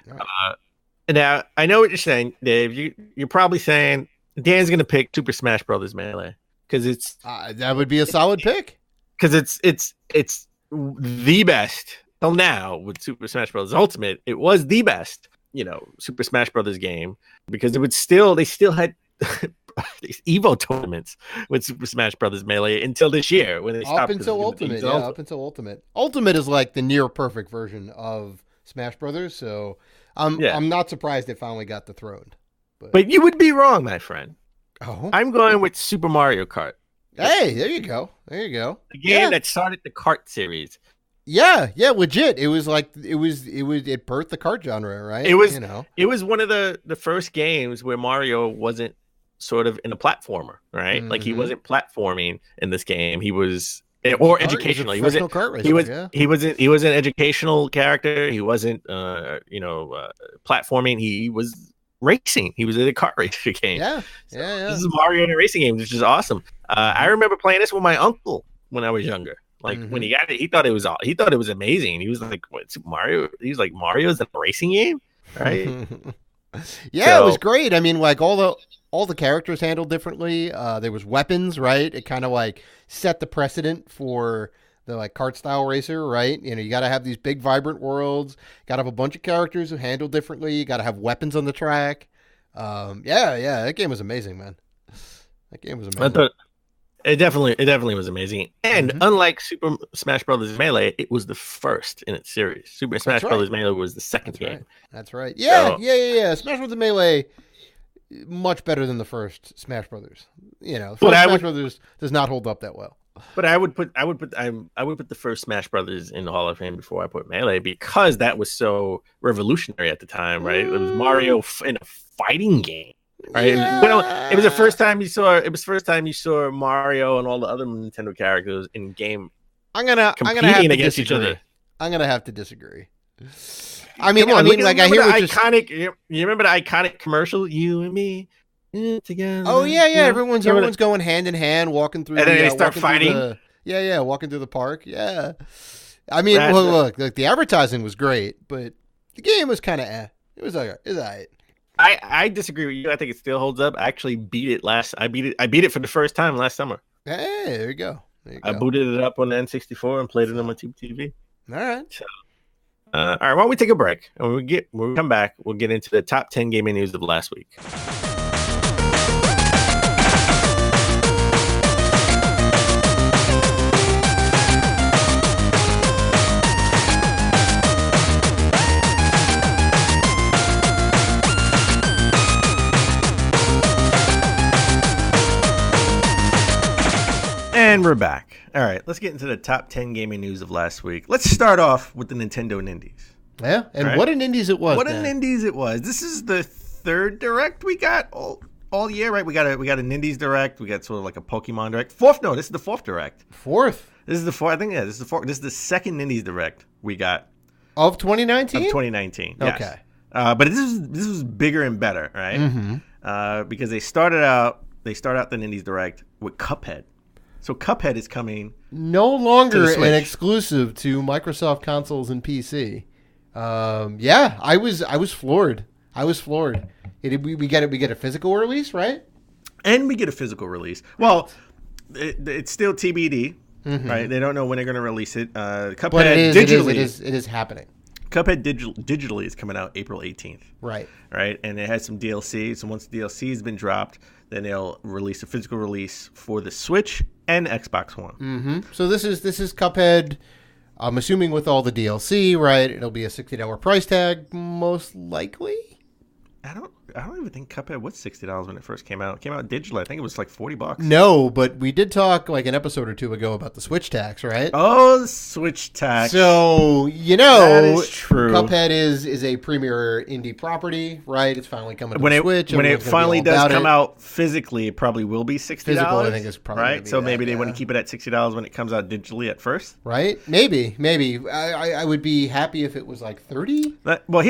Now I know what you're saying, Dave. You're probably saying Dan's gonna pick Super Smash Brothers Melee because it's that would be a solid pick because it's the best. Till now, with Super Smash Bros. Ultimate, it was the best, Super Smash Brothers game because they still had these Evo tournaments with Super Smash Brothers Melee until this year when they stopped. Up until Ultimate, up until Ultimate. Ultimate is like the near perfect version of Smash Brothers, so I'm not surprised it finally got dethroned. But you would be wrong, my friend. Oh, I'm going with Super Mario Kart. Hey, there you go. The game that started the kart series. Yeah, legit. It was like it birthed the kart genre, right? It was one of the first games where Mario wasn't sort of in a platformer, right? Like he wasn't platforming in this game. He was educational. He wasn't an educational character. He wasn't platforming. He was racing. He was in a kart racing game. Yeah. This is Mario in a racing game, which is awesome. I remember playing this with my uncle when I was younger. Like when he got it, he thought it was amazing. He was like, "What, Super Mario?" He was like, "Mario's a racing game, right?" It was great. I mean, like all the characters handled differently. There was weapons, right? It kind of like set the precedent for the like kart style racer, right? You got to have these big vibrant worlds. Got to have a bunch of characters who handle differently. You got to have weapons on the track. That game was amazing, man. That game was amazing. I thought it definitely was amazing. And unlike Super Smash Brothers Melee, it was the first in its series. Super Smash Brothers Melee was the second game. That's right. Yeah. Smash Brothers Melee much better than the first Smash Brothers. Smash Brothers does not hold up that well. But I would put the first Smash Brothers in the Hall of Fame before I put Melee because that was so revolutionary at the time, right? It was Mario in a fighting game, right? It was the first time you saw Mario and all the other Nintendo characters in game. I'm gonna have to against each other. I'm gonna have to disagree. I hear what iconic. You remember the iconic commercial? You and me. Together. Oh yeah. Everyone's going hand in hand, walking through. And then they start fighting. Walking through the park. Yeah. I mean, look, the advertising was great, but the game was kind of It was all right. I disagree with you. I think it still holds up. I actually beat it I beat it for the first time last summer. Hey, there you go. I booted it up on the N64 and played it on my TV. All right. So, all right. Why don't we take a break? And when we come back, we'll get into the top 10 gaming news of last week. And we're back. All right, let's get into the top 10 gaming news of last week. Let's start off with the Nintendo Nindies. Yeah, and what an Indies it was. What an Indies it was. This is the third Direct we got all year, right? We got an Indies Direct. We got sort of like a Pokemon Direct. This is the fourth Direct. Fourth? This is the fourth. I think, yeah, this is the fourth. This is the second Indies Direct we got. Of 2019? Of 2019, yes. Okay. But this was bigger and better, right? Mm-hmm. Because they start out the Indies Direct with Cuphead. So Cuphead is coming. No longer an exclusive to Microsoft consoles and PC. Yeah, I was floored. We get a physical release, right? And we get a physical release. Well, it's still TBD, right? They don't know when they're going to release it. Cuphead but digitally. It is happening. Cuphead digitally is coming out April 18th. Right. Right, and it has some DLC. So once the DLC has been dropped, then they'll release a physical release for the Switch and Xbox One. Mm-hmm. So this is Cuphead. I'm assuming with all the DLC, right? It'll be a $60 price tag, most likely. I don't even think Cuphead was $60 when it first came out. It came out digitally. I think it was like $40. No, but we did talk like an episode or two ago about the Switch tax, right? Oh, the Switch tax. So, that is true. Cuphead is a premier indie property, right? It's finally coming to the Switch. When it finally does come out physically, it probably will be $60. Physical, I think, is probably right. So maybe they want to keep it at $60 when it comes out digitally at first. Right? Maybe. I would be happy if it was like $30. Well,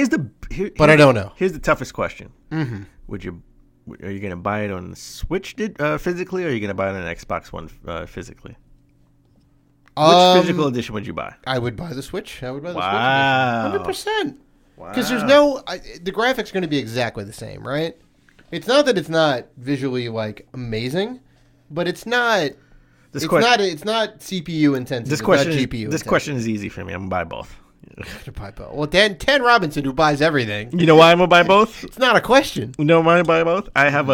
but I don't know. Here's the toughest question. Mm-hmm. Are you going to buy it on the Switch physically, or are you going to buy it on an Xbox One physically? Which physical edition would you buy? I would buy the Switch. I would buy the Switch edition. 100%. Wow. Because there's the graphics are going to be exactly the same, right? It's not that it's not visually like amazing, but it's not. It's not CPU intensive. This question is easy for me. I'm gonna buy both. To buy both. Well, Dan Robinson, who buys everything. You know why I'm gonna buy both? It's not a question. You know why I'm gonna buy both? I have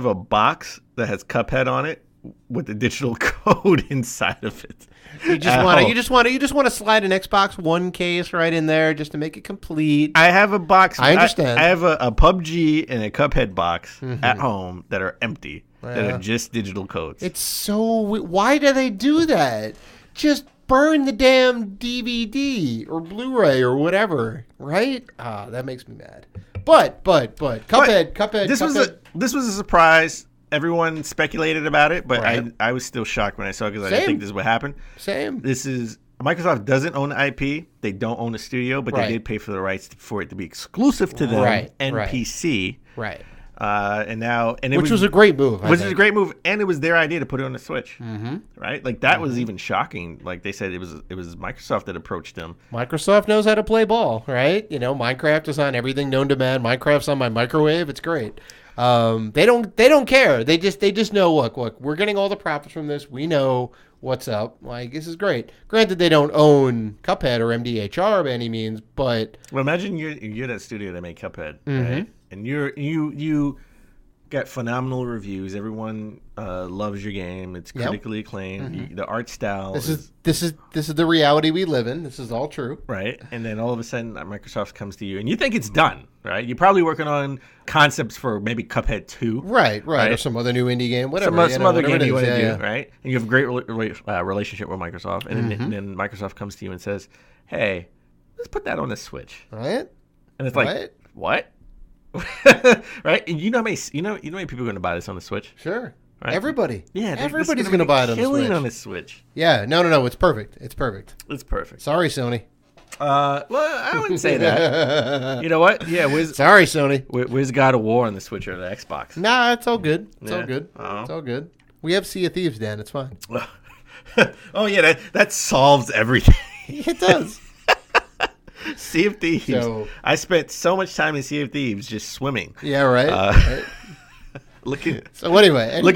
a box that has Cuphead on it with the digital code inside of it. You just want to slide an Xbox One case right in there just to make it complete. I have a box. I understand. I have a PUBG and a Cuphead box at home that are empty. Yeah. That are just digital codes. It's so. Why do they do that? Just burn the damn DVD or Blu-ray or whatever, right? That makes me mad. But Cuphead. This was a surprise. Everyone speculated about it, but right. I was still shocked when I saw it because I didn't think this would happen. Same. Microsoft doesn't own the IP. They don't own a studio, but they did pay for the rights for it to be exclusive to them and PC. Right. Which was a great move. Which was a great move, and it was their idea to put it on the Switch. Mm-hmm. Right, like that was even shocking. Like they said, it was Microsoft that approached them. Microsoft knows how to play ball, right? You know, Minecraft is on everything known to man. Minecraft's on my microwave. It's great. They don't care. They just know. Look, we're getting all the profits from this. We know what's up. Like, this is great. Granted, they don't own Cuphead or MDHR by any means, but well, imagine you're that studio that made Cuphead, right? And you got phenomenal reviews. Everyone loves your game. It's critically acclaimed. The art style. This is the reality we live in. This is all true, right? And then all of a sudden, Microsoft comes to you, and you think it's done, right? You're probably working on concepts for maybe Cuphead 2, right? Or some other new indie game, whatever. Some other game you want to do, right? And you have a great relationship with Microsoft, and then Microsoft comes to you and says, "Hey, let's put that on the Switch," right? And it's like, what? Right? And you know how many people are going to buy this on the Switch? Sure. Right? Everybody. Yeah, everybody's going to buy it on the Switch. Yeah, no, it's perfect. It's perfect. Sorry, Sony. Well, I wouldn't say that. You know what? Yeah, sorry, Sony. Where's God of War on the Switch or the Xbox? Nah, it's all good. It's all good. It's all good. We have Sea of Thieves, Dan. It's fine. Oh yeah, that solves everything. It does. Sea of Thieves. So, I spent so much time in Sea of Thieves just swimming. Yeah, right. Right. Looking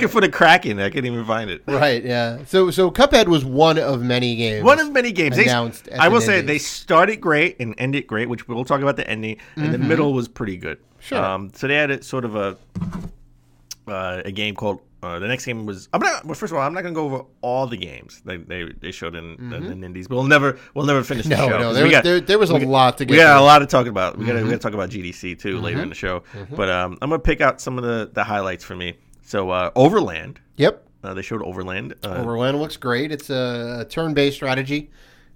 for the Kraken. I couldn't even find it. Right, yeah. So Cuphead was one of many games. One of many games. Announced I will say they started great and ended great, which we'll talk about the ending, and the middle was pretty good. Sure. So they had a sort of a game called the next game was. First of all, I'm not going to go over all the games they showed in indies. We'll never finish the show. No, there was a lot to get. We got a lot to talk about. We got to talk about GDC too later in the show. But I'm going to pick out some of the highlights for me. So Overland. Yep. They showed Overland. Overland looks great. It's a turn-based strategy,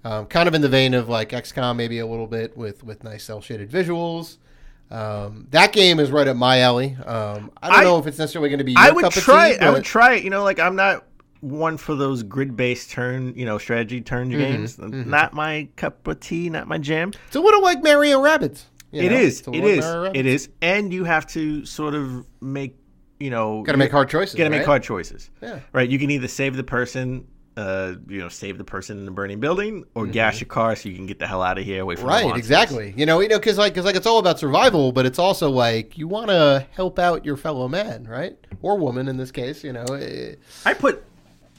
kind of in the vein of like XCOM, maybe a little bit with nice cel-shaded visuals. That game is right up my alley. I don't know if it's necessarily going to be your cup of tea. I would try it. Like I'm not one for those grid-based turn, strategy turn games. Not my cup of tea, not my jam. It's a little like Mario Rabbids. It is. And you have to sort of make, got to make hard choices. Got to make hard choices. Yeah. Right. You can either save the person. Save the person in the burning building, or gas your car so you can get the hell out of here away from the monsters. Exactly. Because it's all about survival, but it's also like you want to help out your fellow man, right, or woman in this case. I put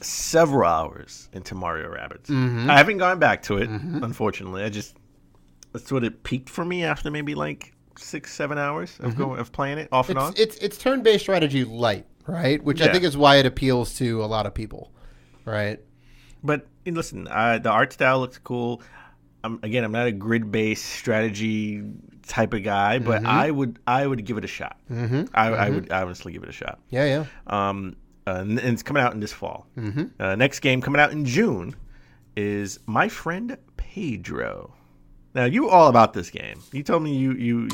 several hours into Mario Rabbids. I haven't gone back to it, unfortunately. That's what it peaked for me after maybe like 6-7 hours of playing it off and on. It's turn-based strategy light, right, which I think is why it appeals to a lot of people. Right. But listen, the art style looks cool. I'm not a grid-based strategy type of guy, but I would give it a shot. I would honestly give it a shot. Yeah. And it's coming out in this fall. Next game coming out in June is My Friend Pedro. Now you all about this game. You told me you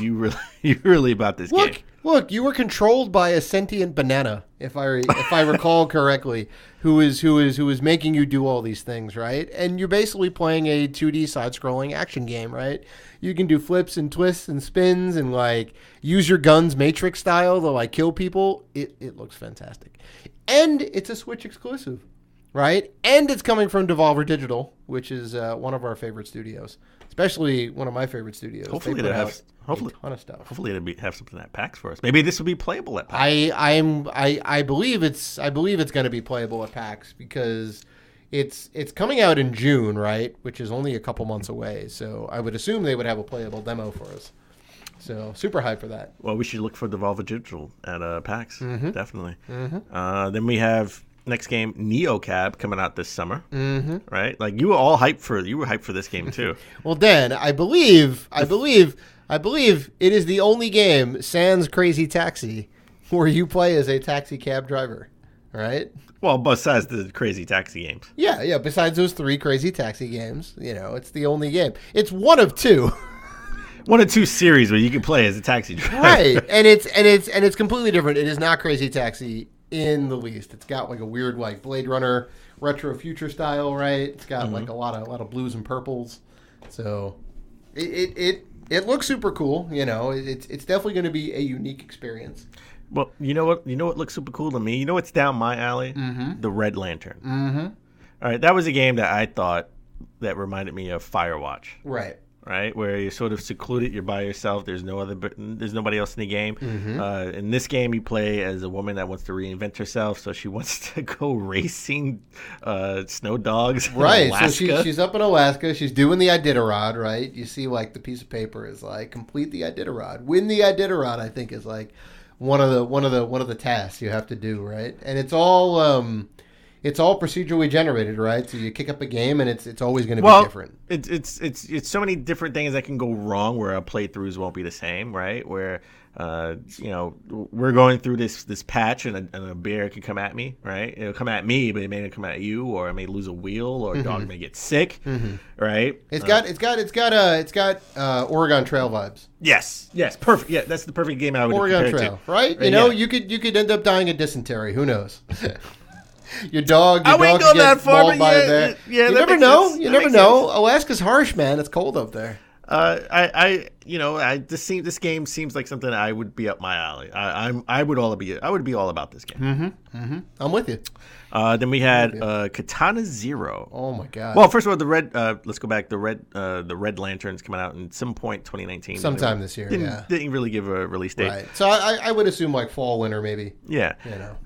really about this game. Look, you were controlled by a sentient banana, if I recall correctly, who is making you do all these things, right? And you're basically playing a 2D side-scrolling action game, right? You can do flips and twists and spins and like use your guns Matrix style to like kill people. It looks fantastic, and it's a Switch exclusive, right? And it's coming from Devolver Digital, which is one of our favorite studios. Especially one of my favorite studios. Hopefully they have a ton of stuff. Hopefully they'll have something at PAX for us. Maybe this will be playable at PAX. I believe it's going to be playable at PAX because it's coming out in June, right? Which is only a couple months away. So I would assume they would have a playable demo for us. So super hyped for that. Well, we should look for Devolver Digital at PAX. Definitely. Then we have. Next game, NeoCab, coming out this summer, right? Like you were hyped for this game too. Well, Dan, I believe it is the only game, sans Crazy Taxi, where you play as a taxi cab driver, right? Well, besides the Crazy Taxi games. Yeah. Besides those 3 Crazy Taxi games, it's the only game. It's one of 2. One of 2 series where you can play as a taxi driver, right? And it's completely different. It is not Crazy Taxi. In the least, it's got like a weird like Blade Runner retro future style, right? It's got like a lot of blues and purples, so it looks super cool. It's definitely going to be a unique experience. Well, you know what looks super cool to me. You know what's down my alley? The Red Lantern. All right, that was a game that I thought that reminded me of Firewatch. Right, where you're sort of secluded, you're by yourself. There's nobody else in the game. In this game, you play as a woman that wants to reinvent herself, so she wants to go racing snow dogs. Right, in Alaska. So she's up in Alaska. She's doing the Iditarod. Right, you see like the piece of paper is like complete the Iditarod, win the Iditarod. I think is like one of the tasks you have to do. Right, and it's all. It's all procedurally generated, right? So you kick up a game, and it's always going to be different. It's so many different things that can go wrong where our playthroughs won't be the same, right? Where we're going through this patch, and a bear can come at me, right? It'll come at me, but it may not come at you, or I may lose a wheel, or a dog may get sick, right? It's got Oregon Trail vibes. Yes, perfect. Yeah, that's the perfect game I would Oregon compare Trail, right? You could end up dying of dysentery. Who knows? Your dog I wouldn't go that far, but you never know. You never know. Alaska's harsh, man. It's cold up there. I this game seems like something I would be up my alley. I would be all about this game. I'm with you. Then we had Katana Zero. Oh my god. Well, first of all, the red. Let's go back. The Red Lantern's coming out in some point 2019. Sometime this year. Didn't really give a release date. Right. So I would assume like fall, winter, maybe. Yeah.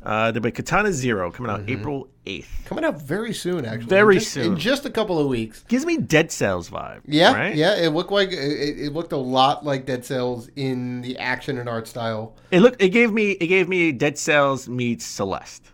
But Katana Zero coming out April 8th. Coming out very soon, actually. Very soon. In just a couple of weeks. Gives me Dead Cells vibe. Yeah. Right? Yeah. It looked a lot like Dead Cells in the action and art style. It gave me Dead Cells meets Celeste.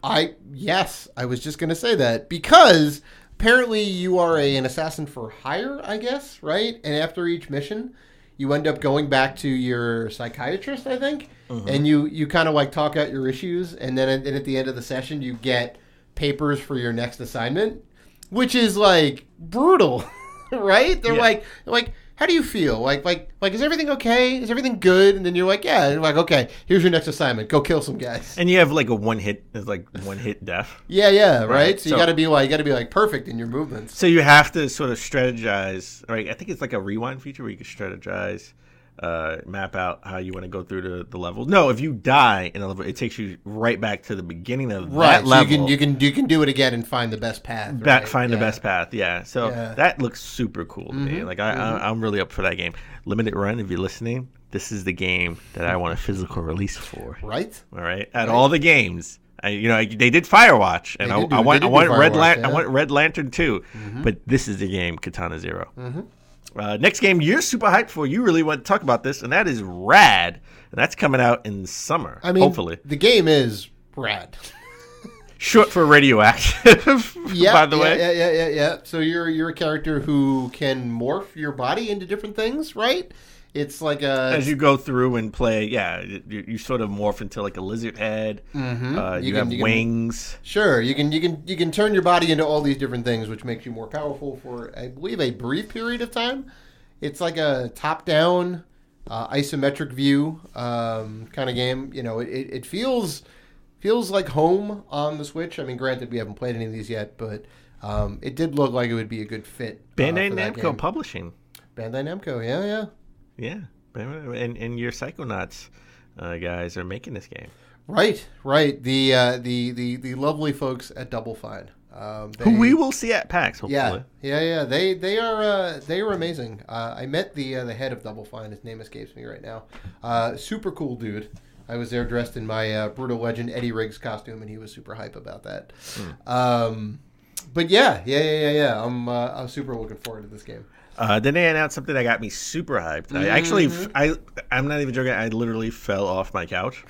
Yes, I was just gonna say that because apparently you are an assassin for hire, I guess, right? And after each mission, you end up going back to your psychiatrist, I think, and you kind of like talk out your issues, and then at the end of the session, you get papers for your next assignment, which is like brutal, right? They're like, how do you feel? Like, is everything okay? Is everything good? And then you're like, yeah. And like, okay, here's your next assignment. Go kill some guys. And you have like one hit death. Yeah, right. So you got to be like perfect in your movements. So you have to sort of strategize. Right? I think it's like a rewind feature where you can strategize, map out how you want to go through the levels. No, if you die in a level, it takes you right back to the beginning of that level. So you can do it again and find the best path. Find the best path. Yeah. So that looks super cool to me. Like I'm really up for that game. Limited Run. If you're listening, this is the game that I want a physical release for. Right. All right. All the games. They did Firewatch, and I want Red Lantern too. But this is the game, Katana Zero. Next game you're super hyped for. You really want to talk about this, and that is Rad, and that's coming out in the summer. I mean, hopefully the game is rad. Short for radioactive. By the way. Yeah. So you're a character who can morph your body into different things, right? It's like as you go through and play, you sort of morph into like a lizard head. You have wings. Sure, you can turn your body into all these different things, which makes you more powerful for, I believe, a brief period of time. It's like a top-down, isometric view kind of game. It feels like home on the Switch. I mean, granted, we haven't played any of these yet, but it did look like it would be a good fit. Bandai Namco Publishing. Bandai Namco, yeah. Yeah, and your Psychonauts guys are making this game. Right. The lovely folks at Double Fine, who we will see at PAX. Hopefully. Yeah. They are amazing. I met the head of Double Fine. His name escapes me right now. Super cool dude. I was there dressed in my Brutal Legend Eddie Riggs costume, and he was super hype about that. But yeah. I'm super looking forward to this game. Then they announced something that got me super hyped. I'm not even joking. I literally fell off my couch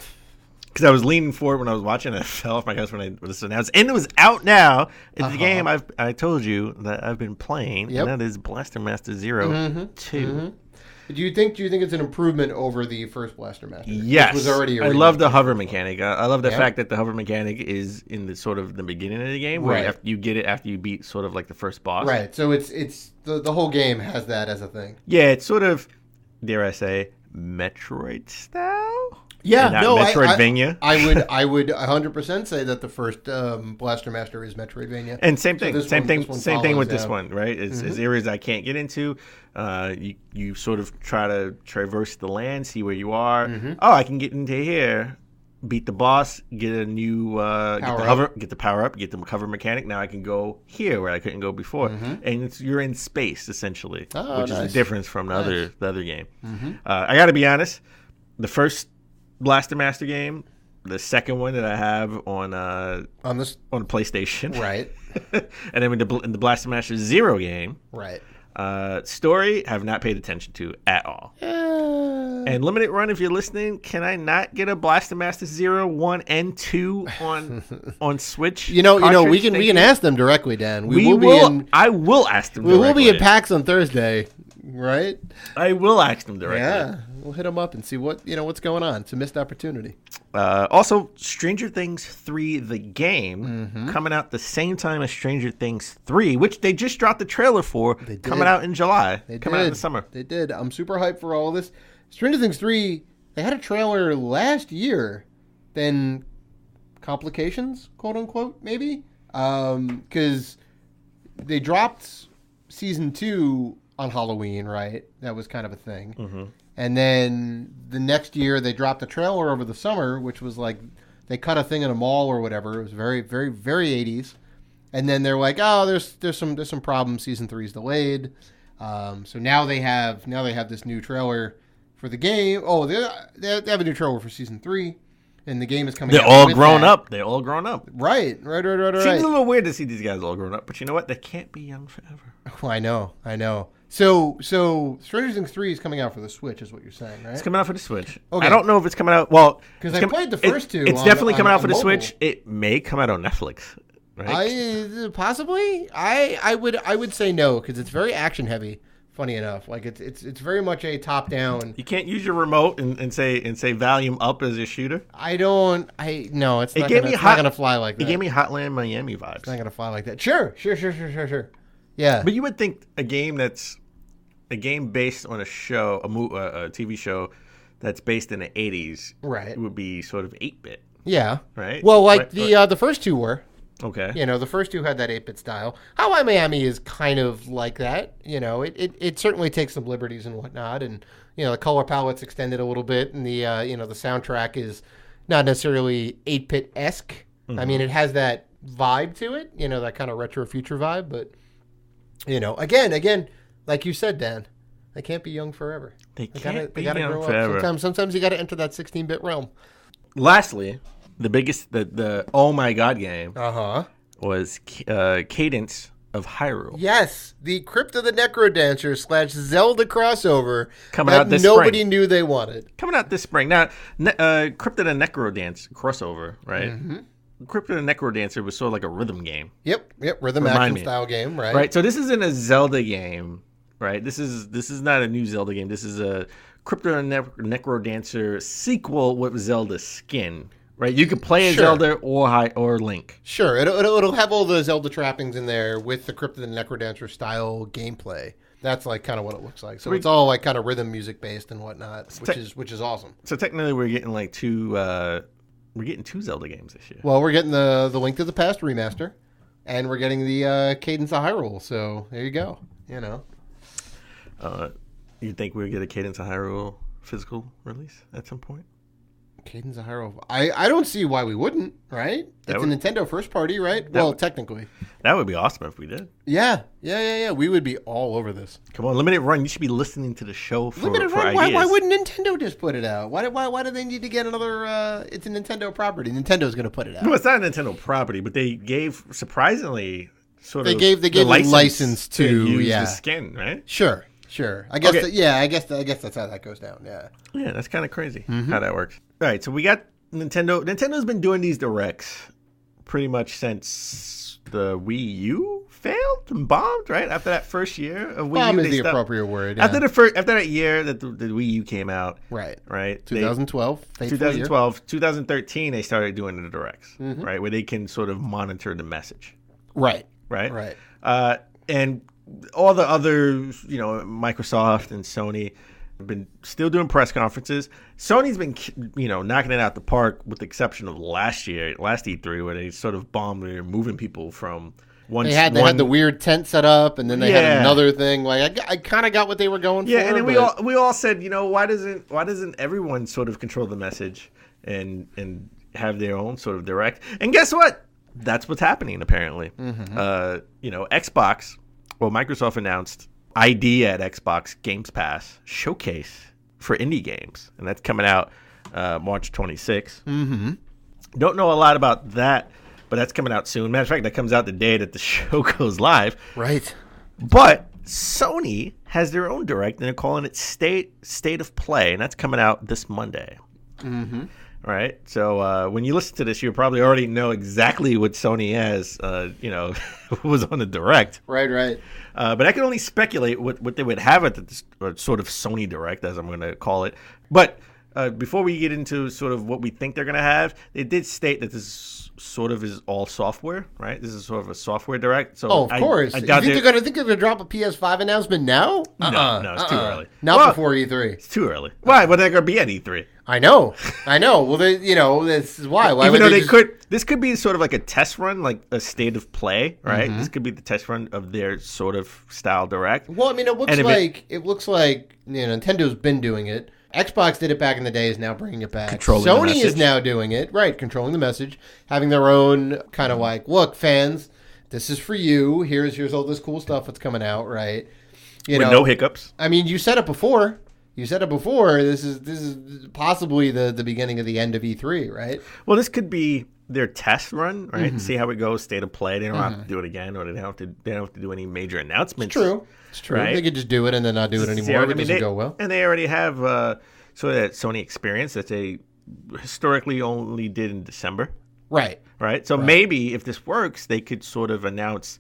because I was leaning forward when I was watching. And I fell off my couch when this announced, and it was out now. It's the game I told you that I've been playing, and that is Blaster Master Zero 2. Do you think it's an improvement over the first Blaster Master? Yes. Which was already I love the hover mechanic. I love the fact that the hover mechanic is in the sort of the beginning of the game, where you get it after you beat sort of like the first boss. Right. So it's the whole game has that as a thing. Yeah, it's sort of, dare I say, Metroid style. Yeah, no, Metroidvania. I would 100% say that the first Blaster Master is Metroidvania. And same thing with this one, right? It's areas I can't get into. You sort of try to traverse the land, see where you are. Oh, I can get into here, beat the boss, get a new get the power up, get the cover mechanic. Now I can go here where I couldn't go before, and you're in space essentially, which is the difference from the other game. I got to be honest, the first Blaster Master game, the second one that I have on PlayStation, right? And then in the Blaster Master Zero game, right? Story have not paid attention to at all. And Limited Run, if you're listening, can I not get a Blaster Master 0, 1, and 2 on Switch? We can ask them directly, Dan. I will ask them directly. We will be in PAX on Thursday, right? I will ask them directly. Yeah, we'll hit them up and see what's going on. It's a missed opportunity. Also, Stranger Things 3, the game, coming out the same time as Stranger Things 3, which they just dropped the trailer for, coming out in July. Coming out in the summer. They did. I'm super hyped for all of this. Stranger Things 3, they had a trailer last year, then complications, quote unquote, maybe? Because they dropped season 2 on Halloween, right? That was kind of a thing. And then the next year they dropped a trailer over the summer, which was like they cut a thing in a mall or whatever. It was very, very, very 80s. And then they're like, oh, there's some problems. Season 3 is delayed. So now they have this new trailer for the game. Oh, they have a new trailer for season 3, and the game is coming. They're all grown up. They're all grown up. Right. Seems a little weird to see these guys all grown up, but you know what? They can't be young forever. Oh, I know. So Stranger Things 3 is coming out for the Switch, is what you're saying, right? It's coming out for the Switch. Okay. I don't know if it's coming out. Well, because I played the first two. It's definitely coming out for the mobile. Switch. It may come out on Netflix. Right? Possibly. I would say no, because it's very action heavy. Funny enough, like it's very much a top down. You can't use your remote and say volume up as a shooter. No, it's not gonna fly like that. It gave me Hotline Miami vibes. It's not gonna fly like that. Sure. Yeah, but you would think a game based on a show, a TV show that's based in the 80s, right, it would be sort of 8-bit. Yeah, right. Well, like the first two were. Okay. The first two had that 8-bit style. Hotline Miami is kind of like that. It certainly takes some liberties and whatnot, and the color palette's extended a little bit, and the the soundtrack is not necessarily 8-bit esque. Mm-hmm. I mean, it has that vibe to it, that kind of retro future vibe. But again, like you said, Dan, they can't be young forever. They gotta young grow forever. Up. Sometimes you got to enter that 16-bit realm. Lastly, the biggest, the oh my god game was Cadence of Hyrule. Yes, the Crypt of the Necrodancer / Zelda crossover coming out this nobody spring. Knew they wanted. Coming out this spring. Now, Crypt of the Necrodance crossover, right? Mm-hmm. Crypt of the Necrodancer was sort of like a rhythm game. Yep, rhythm action style game, right? Right. So this isn't a Zelda game, right? This is not a new Zelda game. This is a Crypt of the Necrodancer sequel with Zelda skin. Right, you can play as Zelda or Link. Sure, it'll have all the Zelda trappings in there with the Crypt of the Necrodancer style gamelay. That's like kind of what it looks like. So it's all like kind of rhythm music based and whatnot, which is awesome. So technically, we're getting like two Zelda games this year. Well, we're getting the Link to the Past remaster, and we're getting the Cadence of Hyrule. So there you go. You think we'll get a Cadence of Hyrule physical release at some point? Cadence of Hyrule. I don't see why we wouldn't, right? It's a Nintendo first party, right? Well, technically. That would be awesome if we did. Yeah. We would be all over this. Come on, Limited Run. You should be listening to the show for Limited Run? ideas. Why wouldn't Nintendo just put it out? Why do they need to get another... it's a Nintendo property. Nintendo's going to put it out. No, it's not a Nintendo property, but they gave, surprisingly, they gave the license to use the skin, right? Sure. I guess. Okay. I guess that's how that goes down. Yeah. Yeah, that's kind of crazy how that works. All right, so we got Nintendo. Nintendo's been doing these directs pretty much since the Wii U failed and bombed. Right after that first year of Wii U, bomb is the appropriate word. Yeah. After that year that the Wii U came out. Right. 2012. 2013, they started doing the directs. Mm-hmm. Right, where they can sort of monitor the message. Right. And all the other, Microsoft and Sony have been still doing press conferences. Sony's been, knocking it out the park with the exception of last E3, where they sort of bombed. They were moving people from one. They had the weird tent set up, and then they had another thing. Like I kind of got what they were going for. Yeah, and then we all said, why doesn't everyone sort of control the message and have their own sort of direct? And guess what? That's what's happening apparently. Mm-hmm. Xbox. Well, Microsoft announced ID at Xbox Games Pass showcase for indie games, and that's coming out March 26th. Mm-hmm. Don't know a lot about that, but that's coming out soon. Matter of fact, that comes out the day that the show goes live. Right. But Sony has their own direct, and they're calling it State of Play, and that's coming out this Monday. Mm-hmm. Right, so when you listen to this, you probably already know exactly what Sony has, was on the direct. Right. But I can only speculate what they would have at the sort of Sony direct, as I'm going to call it. But before we get into sort of what we think they're going to have, they did state that this sort of is all software, right? This is sort of a software direct. So of course. I doubt you think they're going to drop a PS5 announcement now? No, it's too early. Not before E3. It's too early. Why? Well, they're going to be at E3. I know. Well, this is why. Even though they could, this could be sort of like a test run, like a state of play, right? This could be the test run of their sort of style direct. Well, I mean, it looks like Nintendo's been doing it. Xbox did it back in the day, is now bringing it back. Sony is now doing it, right? Controlling the message, having their own kind of like, look, fans, this is for you. Here's all this cool stuff that's coming out, right? With no hiccups. I mean, you said it before. This is possibly the beginning of the end of E3, right? Well, this could be their test run, right? See how it goes, state of play. They don't have to do it again, or they don't have to do any major announcements. It's true. Right? They could just do it and then not do it anymore if it doesn't go well. And they already have sort of that Sony experience that they historically only did in December. Right. So maybe if this works, they could sort of announce,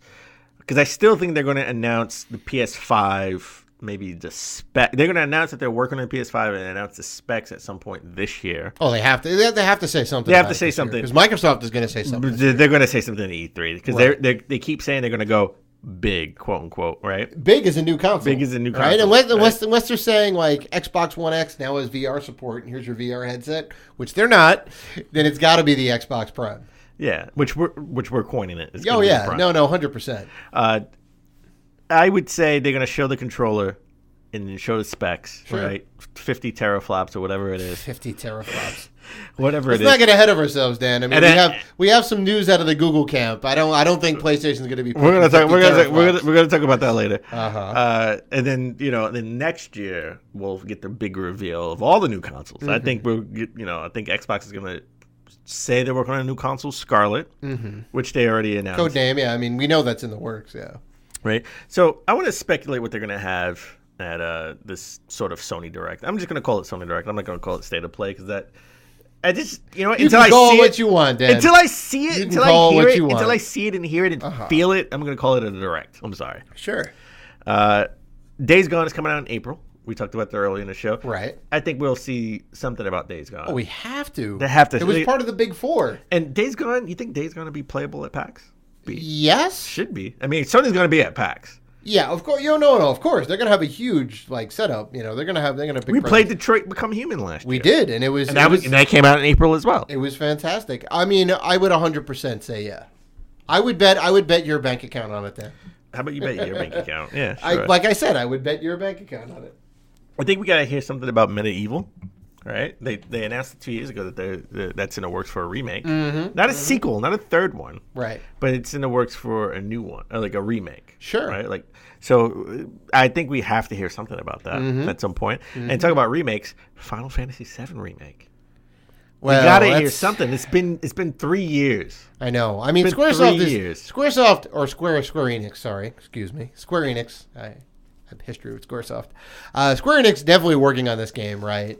because I still think they're going to announce the PS5, maybe the spec. They're going to announce that they're working on the PS5 and announce the specs at some point this year. Oh, they have to. They have to say something. They have to say something because Microsoft is going to say something. They're going to say something at E3 because they keep saying they're going to go big, quote unquote, right? Big is a new console. Right? Unless they're saying like Xbox One X now has VR support and here's your VR headset, which they're not, then it's got to be the Xbox Prime. Yeah, which we're coining it. Oh yeah, no, 100%. I would say they're going to show the controller and then show the specs, sure. Right? 50 teraflops or whatever it is. 50 teraflops. Whatever Let's it is. not get ahead of ourselves, Dan. I mean, we have some news out of the Google camp. I don't think PlayStation's going to be. We're going to talk about that later. Uh-huh. And then then next year we'll get the big reveal of all the new consoles. I think I think Xbox is going to say they're working on a new console, Scarlet, which they already announced. Code name, yeah. I mean, we know that's in the works, yeah. Right. So I want to speculate what they're going to have at this sort of Sony Direct. I'm just going to call it Sony Direct. I'm not going to call it State of Play because that. I just until I see what you want, Dan. Until I see it, until I hear it, until I see it and hear it and feel it, I'm going to call it a Direct. I'm sorry. Sure. Days Gone is coming out in April. We talked about that earlier in the show. Right. I think we'll see something about Days Gone. Oh, we have to. They have to. It was part of the Big Four. And Days Gone, you think Days Gone to be playable at PAX? Yes. Should be. I mean, Sony's going to be at PAX. Yeah, of course. No, of course. They're going to have a huge setup. They're going to have We played Detroit Become Human last year. We did, and it was and that came out in April as well. It was fantastic. I mean, I would 100% say yeah. I would bet your bank account on it then. How about you bet your bank account? Yeah, sure. Like I said, I would bet your bank account on it. I think we got to hear something about Medieval. Right? They announced it 2 years ago that that's in the works for a remake. Not a sequel, not a third one. Right. But it's in the works for a new one, like a remake. Sure. Right? So I think we have to hear something about that at some point. And talk about remakes, Final Fantasy VII remake. Well, we got to hear something. It's been 3 years. I know. I mean, Square Enix, sorry. Excuse me. Square Enix. I have history with Squaresoft. Square Enix definitely working on this game, right?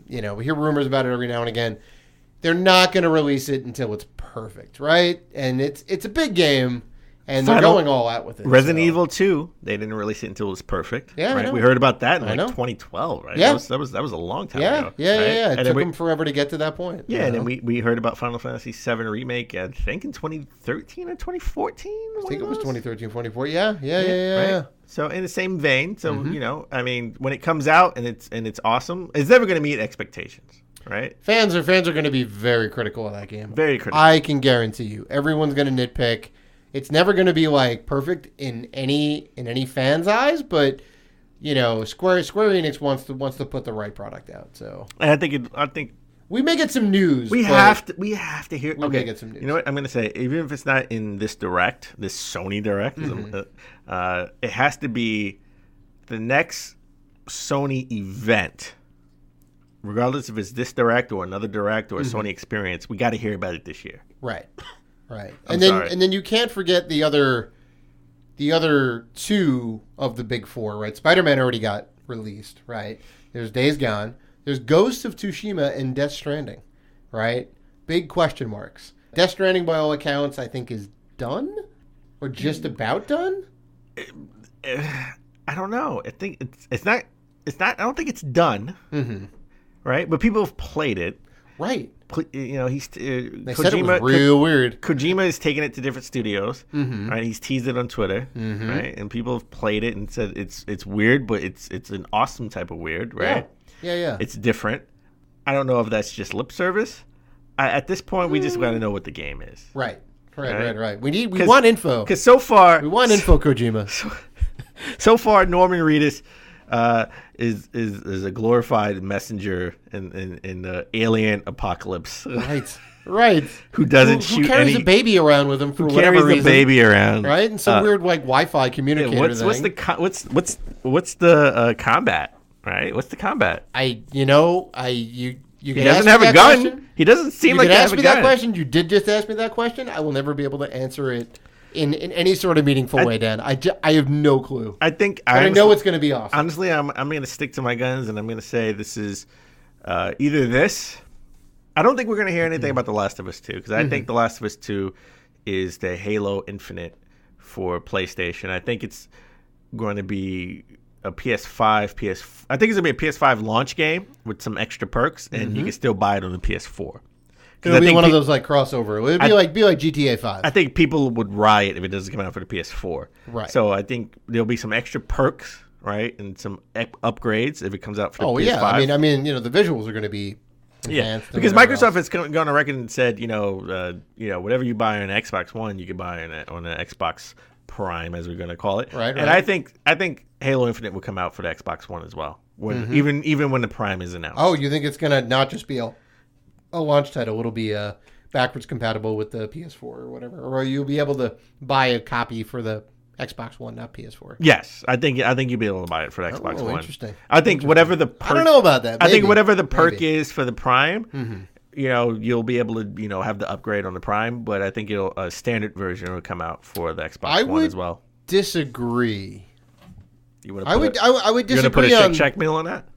We hear rumors about it every now and again. They're not going to release it until it's perfect, right? And it's a big game, and they're going all out with it. Resident Evil 2, they didn't release it until it was perfect. Yeah, right? We heard about that in 2012, right? Yeah. That was a long time ago. Right? Yeah. It took them forever to get to that point. Yeah, and then we heard about Final Fantasy VII Remake, I think in 2013 or 2014? I think it was 2013, 2014. Yeah. Right? So in the same vein, I mean, when it comes out and it's awesome, it's never going to meet expectations, right? Fans are going to be very critical of that game. Very critical. I can guarantee you, everyone's going to nitpick. It's never going to be perfect in any fan's eyes, but Square Enix wants to put the right product out. So and I think we may get some news. We have to hear. We may get some news. You know what I'm going to say? Even if it's not in this Sony Direct, it has to be the next Sony event, regardless if it's this Direct or another Direct or a Sony experience. We got to hear about it this year. Right. And then you can't forget the other two of the Big Four, right? Spider-Man already got released, right? There's Days Gone. There's Ghost of Tsushima and Death Stranding, right? Big question marks. Death Stranding, by all accounts, I think is done or just about done. I don't know. I think it's not. I don't think it's done. right? But people have played it. Right. You know, he's They said it was real weird. Kojima is taking it to different studios, Mm-hmm. right? He's teased it on Twitter, Mm-hmm. right? And people have played it and said it's weird, but it's an awesome type of weird, right? Yeah. It's different. I don't know if that's just lip service. At this point, we just got to know what the game is. Right. Right. We want info. Because so far, We want info, Kojima. so far, Norman Reedus is a glorified messenger in the alien apocalypse. Right. Who doesn't Who shoot carries any? a baby around with him for Who whatever carries reason? the baby around? Right, and some weird like Wi-Fi communicator What's thing. what's the combat? Right? What's the combat? You He can doesn't ask have me a that gun. question. He doesn't seem You like could to ask have me a gun. that question. You did just ask me that question. I will never be able to answer it in any sort of meaningful way, Dan. I have no clue. I think I know it's going to be awesome. Honestly, I'm going to stick to my guns, and I'm going to say this is either this. I don't think we're going to hear anything about The Last of Us 2, because I think The Last of Us 2 is the Halo Infinite for PlayStation. I think it's going to be a PS5, I think it's going to be a PS5 launch game with some extra perks, and you can still buy it on the PS4. It'll be one of those like crossover. It would be like GTA 5. I think people would riot if it doesn't come out for the PS4. Right. So I think there'll be some extra perks, right, and some upgrades if it comes out for the PS5. Yeah. I mean, the visuals are going to be enhanced. Because Microsoft has gone on record and said, whatever you buy on an Xbox One, you can buy on an Xbox Prime, as we're going to call it. Right. And I think Halo Infinite will come out for the Xbox One as well, even when the Prime is announced. Oh, you think it's going to not just be a launch title? It'll be backwards compatible with the PS4 or whatever, or you'll be able to buy a copy for the Xbox One, not PS4. Yes, I think you'll be able to buy it for the Xbox One. Interesting. I think whatever the perk, I don't know about that. I think whatever the perk is for the Prime, you'll be able to have the upgrade on the Prime, but I think a standard version will come out for the Xbox One as well. Disagree. I would disagree. You put a check meal on that?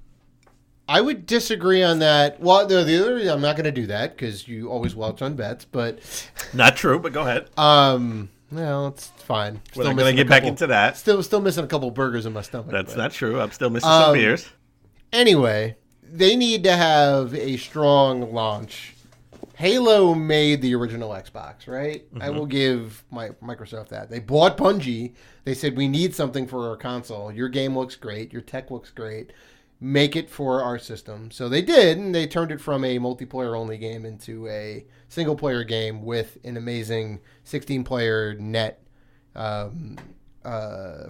I would disagree on that. Well, the other reason I'm not going to do that because you always watch on bets, but not true. But go ahead. No, it's fine. We're not going to get back into that. Still missing a couple burgers in my stomach. That's not true. I'm still missing some beers. Anyway, they need to have a strong launch. Halo made the original Xbox, right? I will give Microsoft that. They bought Bungie. They said, we need something for our console. Your game looks great. Your tech looks great. Make it for our system. So they did, and they turned it from a multiplayer-only game into a single-player game with an amazing 16-player net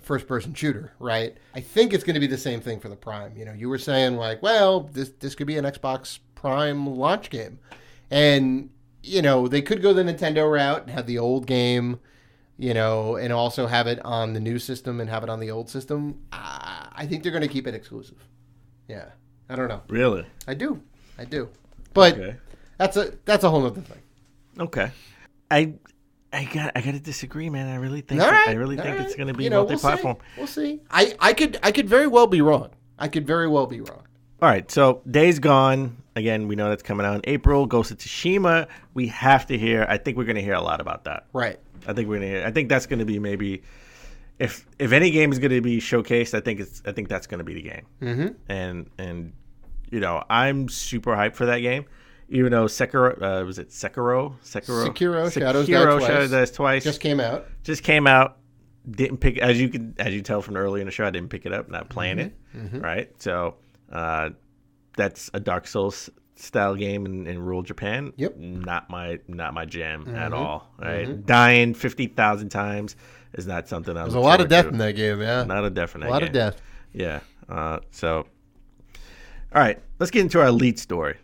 first-person shooter, right? I think it's going to be the same thing for the Prime. You were saying, like, well, this could be an Xbox Prime launch game. And, they could go the Nintendo route and have the old game, and also have it on the new system and have it on the old system. I think they're going to keep it exclusive. Yeah. I don't know. Really? I do. But okay. That's a whole other thing. Okay. I gotta disagree, man. I really think it's gonna be multi-platform. We'll see. I could very well be wrong. All right, so Days Gone. Again, we know that's coming out in April. Ghost of Tsushima. We have to hear. I think we're gonna hear a lot about that. Right. I think that's gonna be maybe. If any game is going to be showcased, I think that's going to be the game. Mm-hmm. And I'm super hyped for that game. Even though Sekiro, was it Sekiro? Shadows Die Twice. Just came out. Didn't pick, as you tell from earlier in the show, I didn't pick it up. Not playing it. Mm-hmm. Right. So that's a Dark Souls style game in rural Japan. Yep. Not my jam at all. Right. Mm-hmm. Dying 50,000 times is not something I'm. There's a lot of death in that game, yeah. Not a death in that game. A lot of death. Yeah. So, all right, let's get into our lead story,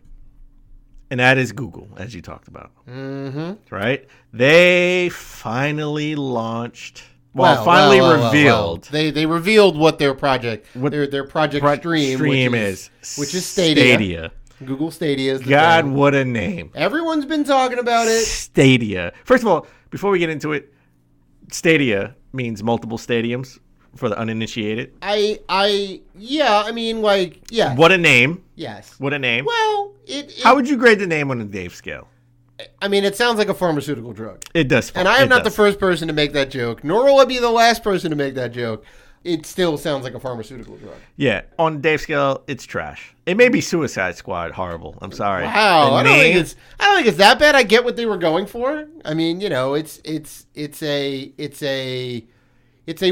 and that is Google, as you talked about. Mm-hmm. Right? They finally launched. Revealed. They revealed what their project, their project Stream is, which is Stadia. Google Stadia is the thing. What a name! Everyone's been talking about it. Stadia. First of all, before we get into it, Stadia means multiple stadiums for the uninitiated. Yeah. What a name. Yes. What a name. Well, how would you grade the name on a Dave scale? I mean, it sounds like a pharmaceutical drug. It does. And I am not the first person to make that joke, nor will I be the last person to make that joke. it still sounds like a pharmaceutical drug. Yeah, on Dave scale, it's trash. It may be Suicide Squad horrible. I'm sorry. Wow, I don't think it's that bad. I get what they were going for. I mean, you know, it's a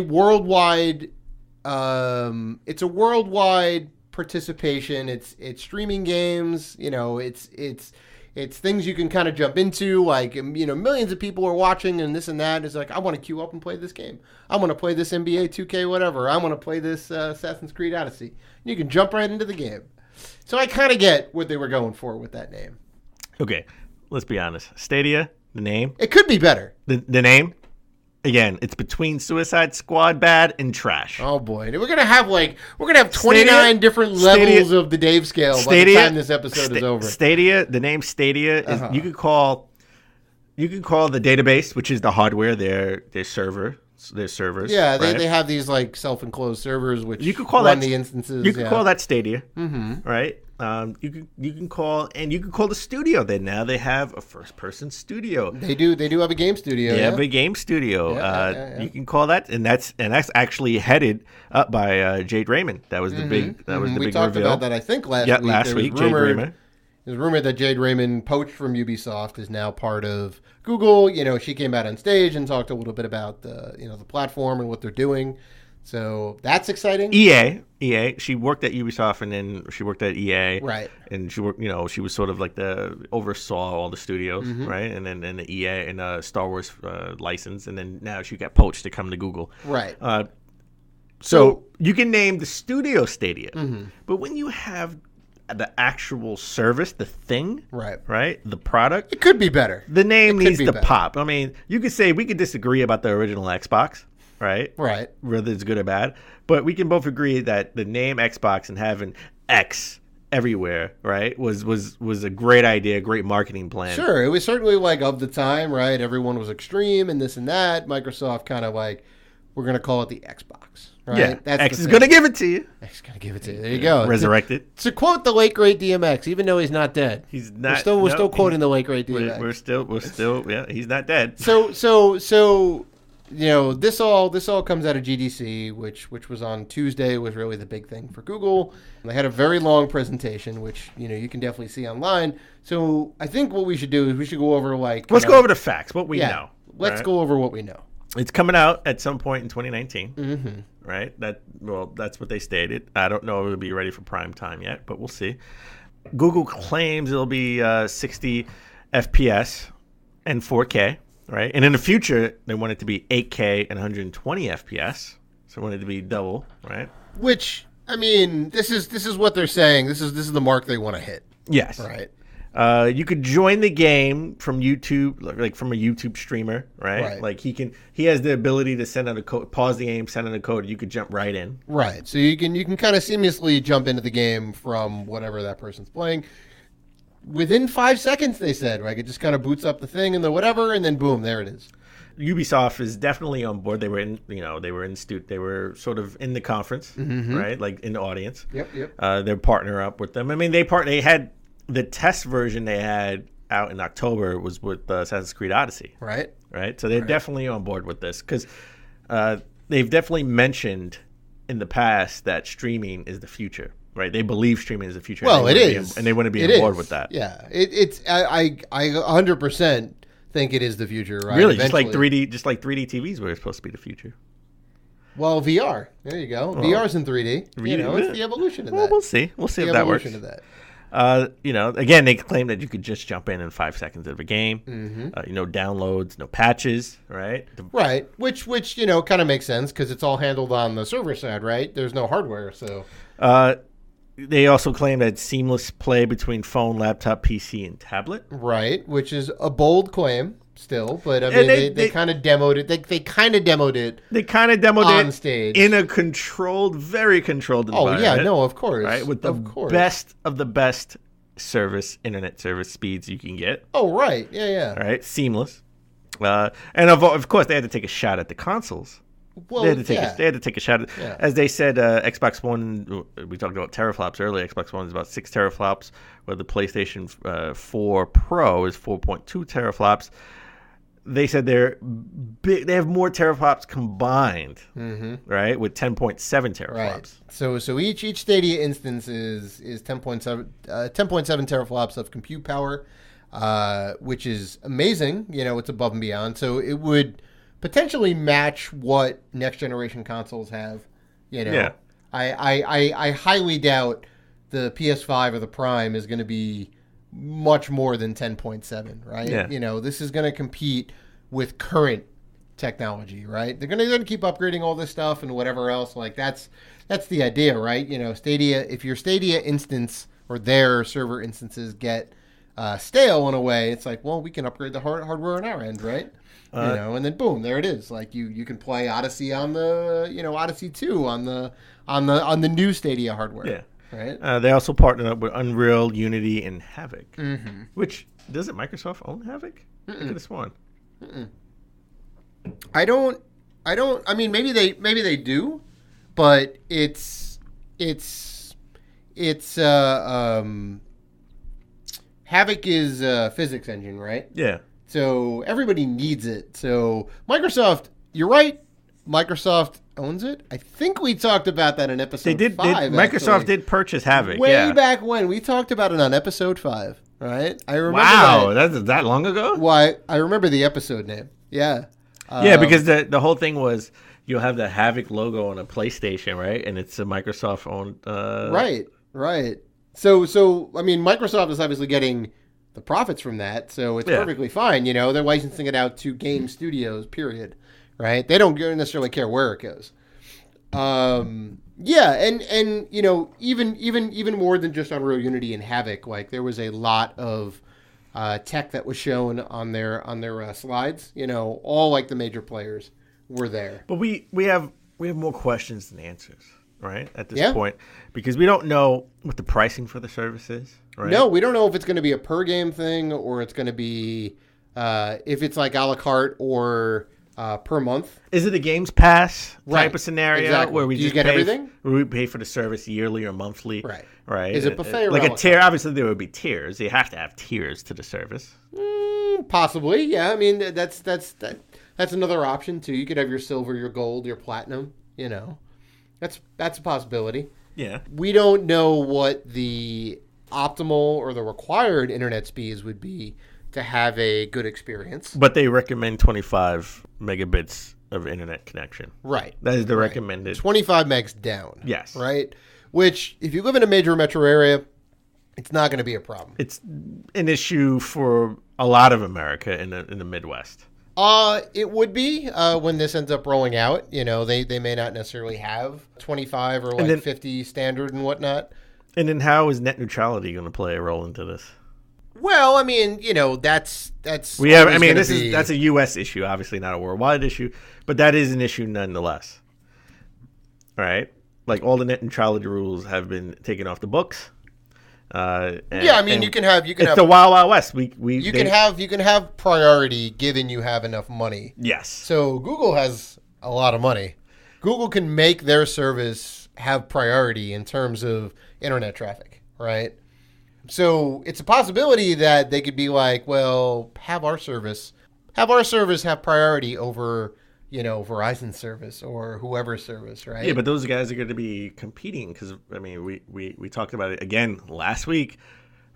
worldwide participation. It's streaming games. You know, it's things you can kind of jump into, like, you know, millions of people are watching and this and that. It's like, I want to queue up and play this game. I want to play this NBA 2K whatever. I want to play this Assassin's Creed Odyssey. And you can jump right into the game. So I kind of get what they were going for with that name. Okay, let's be honest. Stadia, the name. It could be better. The name, again, it's between Suicide Squad bad and trash. Oh boy, we're gonna have 29 different levels of the Dave scale by the time this episode is over. Stadia, the name Stadia is you could call the database, which is the hardware, their servers. Yeah, right? they have these like self-enclosed servers which you could call run that the instances. You could call that Stadia, right? You can call the studio. Now they have a first-person studio. They do have a game studio. They have a game studio. Yeah. You can call that, and that's actually headed up by Jade Raymond. That was the big we big talked reveal. about that, I think, last week. Last week, Jade Raymond. It was rumored that Jade Raymond, poached from Ubisoft, is now part of Google. You know, she came out on stage and talked a little bit about the platform and what they're doing. So that's exciting. EA. She worked at Ubisoft and then she worked at EA. Right. And she worked. You know, she was sort of like oversaw all the studios, right? And then the EA and Star Wars license, and then now she got poached to come to Google. Right. So you can name the studio Stadia, but when you have the actual service, the thing, right, the product, it could be better. The name needs to pop. I mean, you could say we could disagree about the original Xbox, right, whether it's good or bad, but we can both agree that the name Xbox and having X everywhere, right, was a great idea, great marketing plan. Sure, it was certainly like of the time, right? Everyone was extreme and this and that. Microsoft kind of like, we're going to call it the Xbox. Right? Yeah, that's X is going to give it to you. X is going to give it to you. There you go. Resurrected. To quote the late great DMX, even though he's not dead. He's not. We're still quoting the late great DMX. We're still. Yeah, he's not dead. So you know, this all comes out of GDC, which was on Tuesday, was really the big thing for Google. And they had a very long presentation, which you can definitely see online. So I think what we should do is we should go over let's go over the facts, what we know. Let's go over what we know. It's coming out at some point in 2019, right? That's what they stated. I don't know if it'll be ready for prime time yet, but we'll see. Google claims it'll be 60 FPS and 4K, right? And in the future, they want it to be 8K and 120 FPS, so they want it to be double, right? Which, I mean, this is what they're saying. This is the mark they want to hit. Yes, right. You could join the game from YouTube, like from a YouTube streamer, right? Like he has the ability to send out a code, pause the game, send out a code. You could jump right in. Right. So you can kind of seamlessly jump into the game from whatever that person's playing within 5 seconds. They said, right? It just kind of boots up the thing and the whatever, and then boom, there it is. Ubisoft is definitely on board. They were sort of in the conference, right? Like in the audience. Yep. They're partner up with them. I mean, they had. The test version they had out in October was with Assassin's Creed Odyssey. Right. So they're definitely on board with this because they've definitely mentioned in the past that streaming is the future. Right. They believe streaming is the future. Well, it is. And they want to be on board with that. Yeah. I 100% think it is the future. Right. Really? Eventually. Just like 3D TVs were supposed to be the future. Well, VR. There you go. VR's in 3D. It's the evolution of that. Well, we'll see. We'll see if that works. The evolution of that. Again, they claim that you could just jump in 5 seconds of a game. Downloads, no patches, right? Right, which kind of makes sense because it's all handled on the server side, right? There's no hardware, so. They also claim that seamless play between phone, laptop, PC, and tablet. Right, which is a bold claim. Still, but I mean, they kind of demoed it. They kind of demoed it. They kind of demoed on it stage in a very controlled environment. Oh yeah, no, of course, right? With the best of the best internet service speeds you can get. Oh right, yeah. All right, seamless. And of course, they had to take a shot at the consoles. Well, they had to take a shot at, as they said, Xbox One. We talked about teraflops earlier. Xbox One is about 6 teraflops, where the PlayStation 4 Pro is 4.2 teraflops. they said they're big. They have more teraflops combined, right? With 10.7 teraflops. Right. So each Stadia instance is 10.7 teraflops of compute power, which is amazing. It's above and beyond. So it would potentially match what next generation consoles have. Yeah. I highly doubt the PS5 or the Prime is going to be much more than 10.7, right? Yeah. This is going to compete with current technology, right? They're going to keep upgrading all this stuff and whatever else. Like that's the idea, right? Stadia, if your Stadia instance or their server instances get stale in a way, it's like, well, we can upgrade the hardware on our end, right? And then boom, there it is. Like you can play Odyssey on the, Odyssey 2 on the new Stadia hardware. Yeah. Right. They also partnered up with Unreal, Unity, and Havoc. Which doesn't Microsoft own Havoc? I could have sworn. I don't. I mean, maybe they do, but it's Havoc is a physics engine, right? Yeah. So everybody needs it. So Microsoft, you're right. Microsoft owns it. I think we talked about that in episode 5. Microsoft did purchase Havoc. Way back when. We talked about it on episode 5, right? I remember that's that long ago? Why? I remember the episode name. Yeah. Yeah, because the whole thing was you'll have the Havoc logo on a PlayStation, right? And it's a Microsoft-owned... Right. So I mean, Microsoft is obviously getting the profits from that, so it's perfectly fine. They're licensing it out to game studios, period. Right? They don't necessarily care where it goes. And even more than just Unreal Unity and Havoc, like there was a lot of tech that was shown on their slides. All like the major players were there. But we have more questions than answers, right? At this point, because we don't know what the pricing for the service is. Right? No, we don't know if it's going to be a per game thing or it's going to be if it's like a la carte or per month. Is it a Games Pass type of scenario where we just get everything? Where we pay for the service yearly or monthly? Right. Is it buffet or like a tier? Obviously, there would be tiers. You have to have tiers to the service. Possibly, yeah. I mean, that's another option too. You could have your silver, your gold, your platinum. That's a possibility. Yeah. We don't know what the optimal or the required internet speeds would be to have a good experience. But they recommend 25 megabits of internet connection. Right. That is the recommended. 25 megs down. Yes. Right? Which, if you live in a major metro area, it's not going to be a problem. It's an issue for a lot of America in the Midwest. It would be when this ends up rolling out. They may not necessarily have 25 or 50 standard and whatnot. And then how is net neutrality going to play a role into this? Well, I mean, that's that's a U.S. issue, obviously not a worldwide issue, but that is an issue nonetheless. All right, like all the net neutrality rules have been taken off the books. You can have the Wild Wild West. You can have priority given you have enough money. Yes. So Google has a lot of money. Google can make their service have priority in terms of internet traffic, right? So it's a possibility that they could be like, well, have our service have priority over, Verizon's service or whoever's service, right? Yeah, but those guys are going to be competing because, I mean, we talked about it again last week.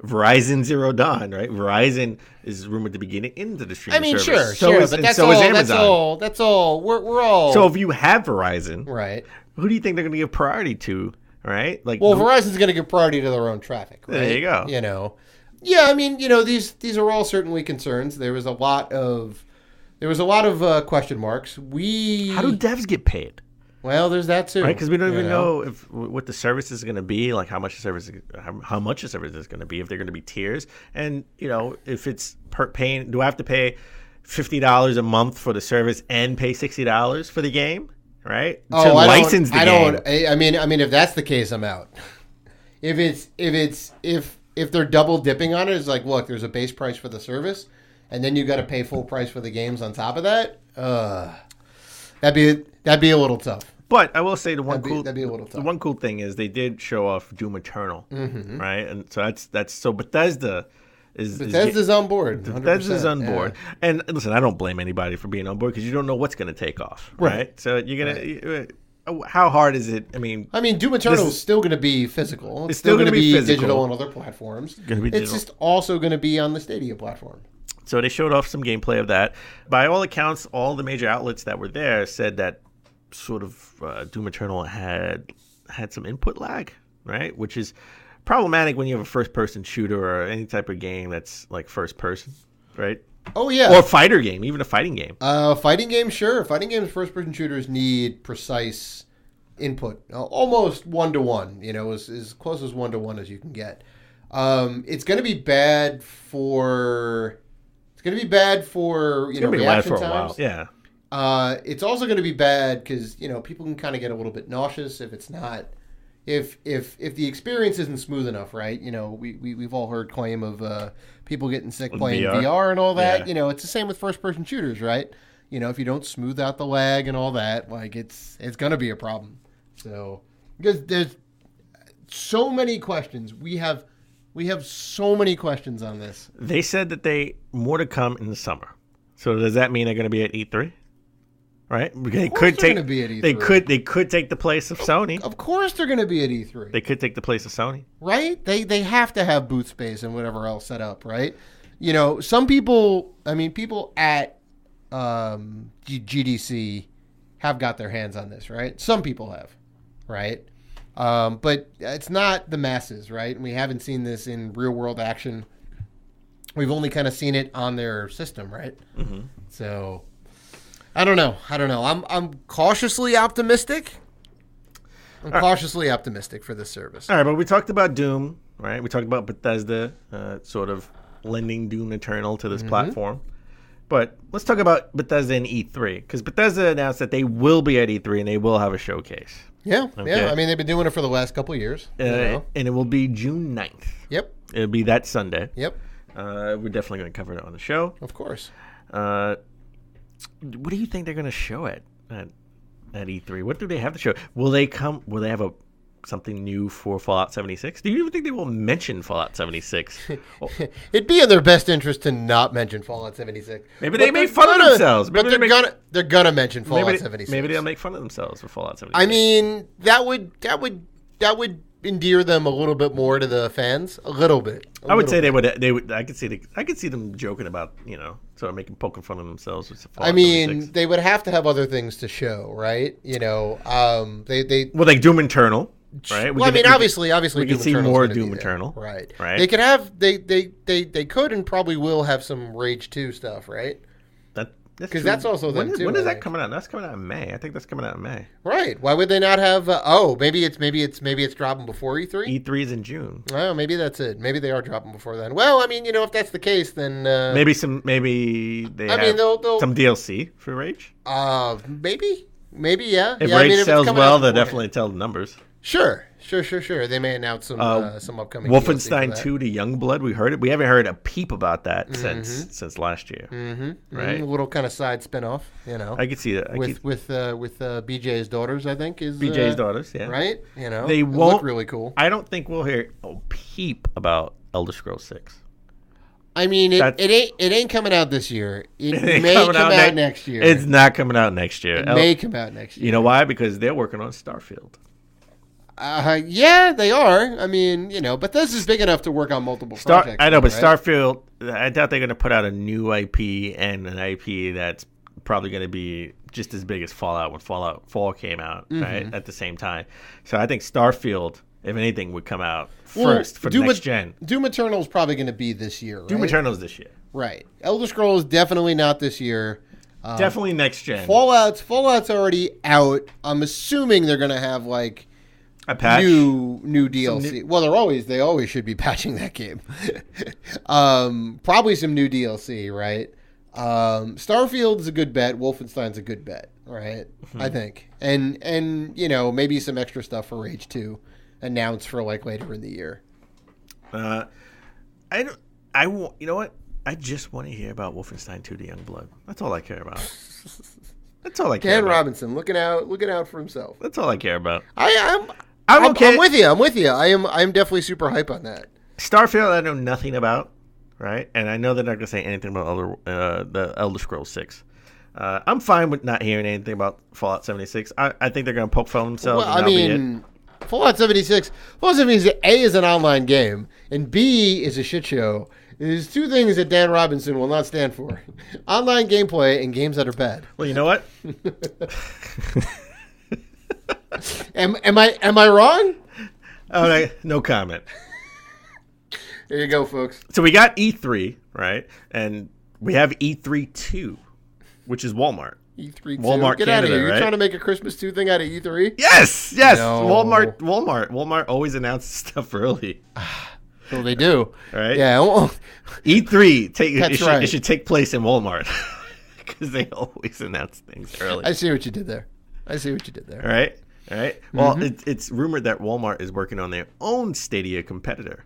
Verizon Zero Dawn, right? Verizon is rumored to be getting into the streaming service. Sure, but that's Amazon. That's all. We're all. So if you have Verizon, right, who do you think they're going to give priority to? Right? Like, Verizon's going to give priority to their own traffic. Right? There you go. Yeah. I mean, these are all certainly concerns. There was a lot of question marks. How do devs get paid? Well, there's that too, right? Because we don't even know what the service is going to be, like how much the service is going to be, if they're going to be tiers, and if it's paying. Do I have to pay $50 a month for the service and pay $60 for the game? Right? To license the game. I mean, if that's the case, I'm out. If they're double dipping on it, it's like, look, there's a base price for the service, and then you got to pay full price for the games on top of that. That'd be a little tough. But I will say that'd be a little tough. The one cool thing is they did show off Doom Eternal, right? And so that's Bethesda Bethesda's on board. 100%. Bethesda's on board. And listen, I don't blame anybody for being on board because you don't know what's going to take off, right? So you're gonna. How hard is it? I mean, Doom Eternal is still going to be physical. It's still going to be physical. digital on other platforms. It's just also going to be on the Stadia platform. So they showed off some gameplay of that. By all accounts, all the major outlets that were there said that sort of Doom Eternal had some input lag, right? Which is problematic when you have a first-person shooter or any type of game that's like first-person, right? Oh, yeah. Or fighter game, even a fighting game. Fighting games, sure. Fighting games, first-person shooters need precise input. Almost one-to-one, as close as one-to-one as you can get. It's going to be bad for... reaction times. Yeah. It's also going to be bad because, people can kind of get a little bit nauseous if it's not... If the experience isn't smooth enough, right? We've all heard claim of people getting sick playing VR and all that. Yeah. It's the same with first-person shooters, right? If you don't smooth out the lag and all that, like it's going to be a problem. So because there's so many questions, we have so many questions on this. They said that more to come in the summer. So does that mean they're going to be at E3? Right? They could take. Be at E3. They could take the place of Sony. Of course, they're going to be at E3. They could take the place of Sony. Right? They have to have booth space and whatever else set up. Right? Some people. People at GDC have got their hands on this. Right? Some people have. Right? But it's not the masses. Right? And we haven't seen this in real world action. We've only kind of seen it on their system. Right? Mm-hmm. So. I don't know. I'm cautiously optimistic. Cautiously optimistic for this service. All right, but we talked about Doom, right? We talked about Bethesda sort of lending Doom Eternal to this platform. But let's talk about Bethesda and E3 because Bethesda announced that they will be at E3 and they will have a showcase. Yeah, okay. Yeah. They've been doing it for the last couple of years. And it will be June 9th. Yep. It'll be that Sunday. Yep. We're definitely going to cover it on the show. Of course. What do you think they're going to show at E3? What do they have to show? Will they have something new for Fallout 76? Do you even think they will mention Fallout 76? It'd be in their best interest to not mention Fallout 76. Maybe they make fun of themselves. But they're gonna mention Fallout 76. Maybe they'll make fun of themselves for Fallout 76. That would endear them a little bit more to the fans. A little bit. I would say they would. I could see them joking about, sort of poking fun of themselves with Fallout 76. They would have to have other things to show, right? Like Doom Eternal, right? Obviously, we can see more Doom Eternal, right? Right. They could have. They could and probably will have some Rage 2 stuff, right? Because that's also them too. When is that coming out? That's coming out in May. I think that's coming out in May. Right. Why would they not have? Maybe it's dropping before E3. E3 is in June. Oh, maybe that's it. Maybe they are dropping before then. Well, if that's the case, then maybe they have some DLC for Rage. Maybe, yeah. If Rage sells well, they'll definitely tell the numbers. Sure. They may announce some upcoming Wolfenstein 2 to Youngblood. We heard it. We haven't heard a peep about that since last year. Right? A little kind of side spinoff, I could see that. With BJ's daughters, I think is BJ's daughters, yeah. Right? They won't look really cool. I don't think we'll hear a peep about Elder Scrolls 6. It ain't coming out this year. It may come out next year. It's not coming out next year. It may come out next year. You know why? Because they're working on Starfield. Yeah, they are. But this is big enough to work on multiple projects. I know, but right? Starfield, I doubt they're going to put out a new IP and an IP that's probably going to be just as big as Fallout when Fallout 4 came out, right, at the same time. So I think Starfield, if anything, would come out first for next gen. Doom Eternal is probably going to be this year, right? Doom Eternal is this year. Right. Elder Scrolls definitely not this year. Definitely next gen. Fallout's already out. I'm assuming they're going to have a patch, new DLC. Well, they always should be patching that game. Probably some new DLC, right? Starfield's a good bet. Wolfenstein's a good bet, right? I think, and maybe some extra stuff for Rage 2 announced for later in the year. You know what? I just want to hear about Wolfenstein 2: The Youngblood. That's all I care about. That's all I care about. Ken Robinson looking out for himself. That's all I care about. I'm okay. I'm with you. I'm definitely super hype on that. Starfield, I know nothing about. right? And I know they're not going to say anything about the Elder Scrolls 6. I'm fine with not hearing anything about Fallout 76. I think they're going to poke fun themselves. Well, I mean, Fallout 76. Fallout 76 A is an online game, and B is a shit show. There's two things that Dan Robinson will not stand for: online gameplay and games that are bad. Well, you know what? Am I wrong? Okay, no comment. There you go, folks. So we got E3, right? And we have E3 2, which is Walmart. E3 Walmart Get Canada, out of here. right? You're trying to make a Christmas 2 thing out of E3? Yes. No. Walmart always announces stuff early. Well, they do. Right? Yeah. Well, E3, right. It should take place in Walmart because they always announce things early. I see what you did there. All right. Well, it's rumored that Walmart is working on their own Stadia competitor.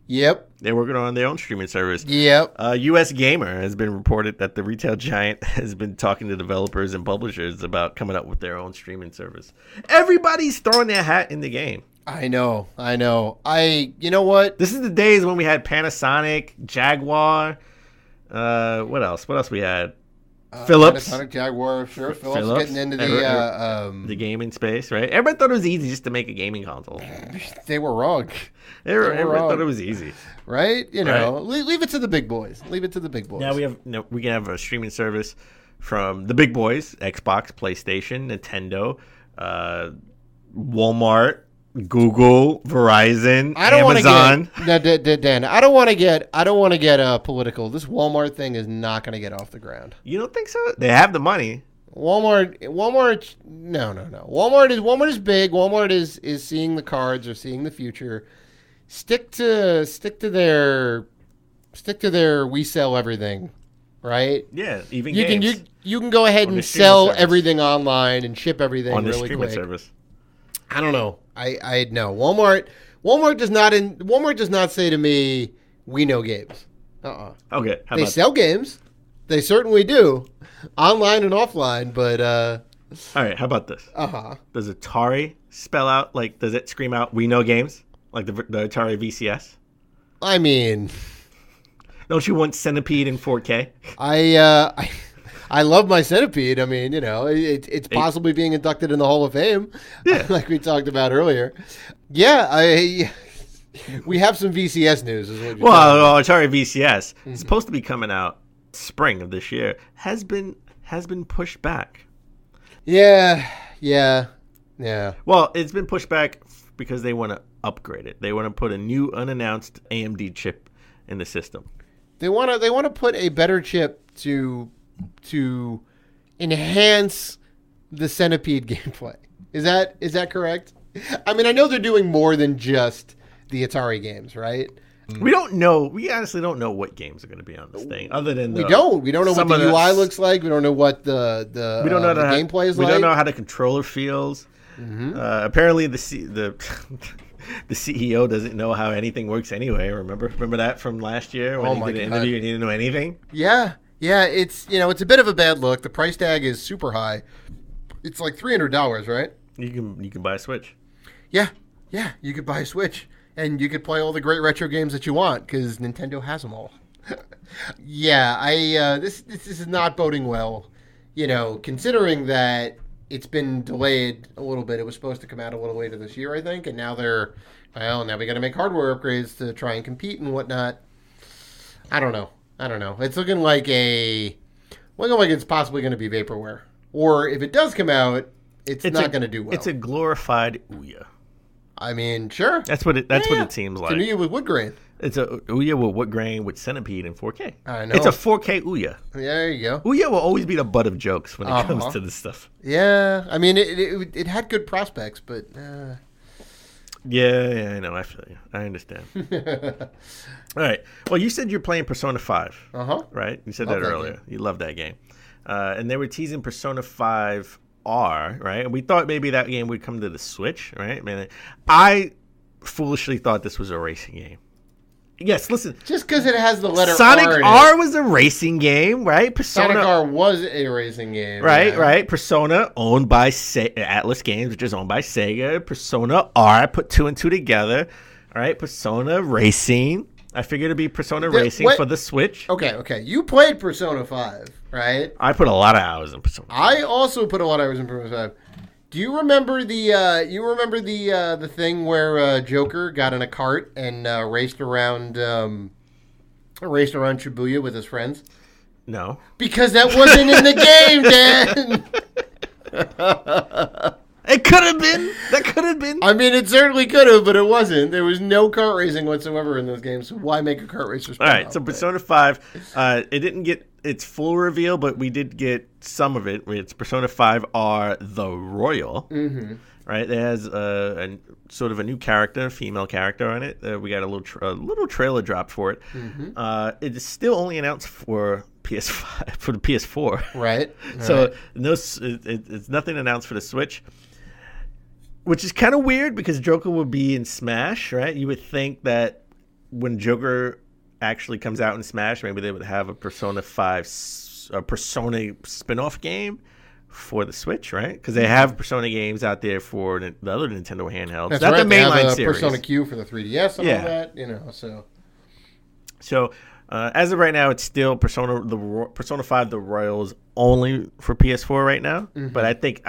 Yep. They're working on their own streaming service. Yep. US Gamer has been reported that the retail giant has been talking to developers and publishers about coming up with their own streaming service. Everybody's throwing their hat in the game. I know. You know what? This is the days when we had Panasonic, Jaguar. What else? What else we had? Philips. Panasonic, Jaguar, sure. Philips getting into the gaming space, right? Everybody thought it was easy just to make a gaming console. They were wrong. Everybody thought it was easy, right? You know, Right. leave it to the big boys. Now we can have a streaming service from the big boys: Xbox, PlayStation, Nintendo, Walmart, Google, Verizon, Amazon. Dan, I don't want to get political. This Walmart thing is not going to get off the ground. You don't think so? They have the money. Walmart, no. Walmart is big. Walmart is seeing the cards or seeing the future. Stick to their we sell everything, right? Yeah, even you games. you can go ahead On the and streaming sell service. everything online and ship everything on the really streaming quick. service. I don't know. I know Walmart does not say to me, we know games. Okay, how They about sell games. They certainly do, online and offline. But all right, how about this? uh-huh. Does Atari spell out does it scream out "We know games" like the Atari VCS? I mean, Don't you want Centipede in 4K? I love my Centipede. I mean, you know, it's possibly being inducted in the Hall of Fame, like we talked about earlier. Yeah, we have some VCS news. Is what you're Well, Atari VCS is supposed to be coming out spring of this year. Has been pushed back. Yeah. Well, it's been pushed back because they want to upgrade it. They want to put a new unannounced AMD chip in the system. They want to put a better chip to enhance the Centipede gameplay. Is that correct? I mean, I know they're doing more than just the Atari games, right? We don't know. We honestly don't know what games are going to be on this thing, other than We don't know what the UI looks like. We don't know what the we don't know the how, gameplay is we like. don't know how the controller feels. Apparently, the CEO doesn't know how anything works anyway. Remember that from last year when he did an interview and he didn't know anything. Yeah. It's it's a bit of a bad look. The price tag is super high. It's like $300, right? You can buy a Switch. Yeah, you could buy a Switch, and you could play all the great retro games that you want, because Nintendo has them all. Yeah, this is not boding well, you know, considering that it's been delayed a little bit. It was supposed to come out a little later this year, I think, and now now we got to make hardware upgrades to try and compete and whatnot. I don't know. It's looking like it's possibly going to be vaporware, or if it does come out, it's not going to do well. It's a glorified Ouya. I mean, sure. That's what it seems like. It's an Ouya with wood grain. It's a Ouya with wood grain with Centipede in 4K. I know. It's a 4K Ouya. Yeah, there you go. Ouya will always be the butt of jokes when it comes to this stuff. Yeah, I mean, it had good prospects, but... Yeah, I know. I feel you. I understand. All right. Well, you said you're playing Persona 5. Right? You said Love that that earlier. game. You love that game. And they were teasing Persona 5 R, right? And we thought maybe that game would come to the Switch, right? Man, I foolishly thought this was a racing game. Yes, listen. Just because it has the letter Sonic R in R it. was a racing game, right? Sonic R was a racing game. Right, yeah. right. Persona, owned by Atlas Games, which is owned by Sega. Persona R, put 2 and 2 together. All right, Persona Racing. I figured it'd be Persona Racing for the Switch. Okay. You played Persona 5, right? I put a lot of hours in Persona 5. I also put a lot of hours in Persona 5. Do you remember the thing where Joker got in a cart and raced around Shibuya with his friends? No. Because that wasn't in the game, Dan. It could have been. That could have been. I mean, it certainly could have, but it wasn't. There was no kart racing whatsoever in those games, so why make a kart racer spin All right, off so it? Persona 5, it didn't get its full reveal, but we did get some of it. It's Persona 5 R The Royal. Mm-hmm. Right? It has a sort of a new character, female character on it. We got a little trailer drop for it. Mm-hmm. It is still only announced for PS5, for the PS4. Right. So it's nothing announced for the Switch. Which is kind of weird because Joker will be in Smash, right? You would think that when Joker actually comes out in Smash, maybe they would have a Persona 5 Persona spin-off game for the Switch, right? Because they have Persona games out there for the other Nintendo handhelds. That's not right. the mainline series. series. Persona Q for the 3DS and all that, So as of right now, it's still Persona 5 The Royals only for PS4 right now. Mm-hmm. But I think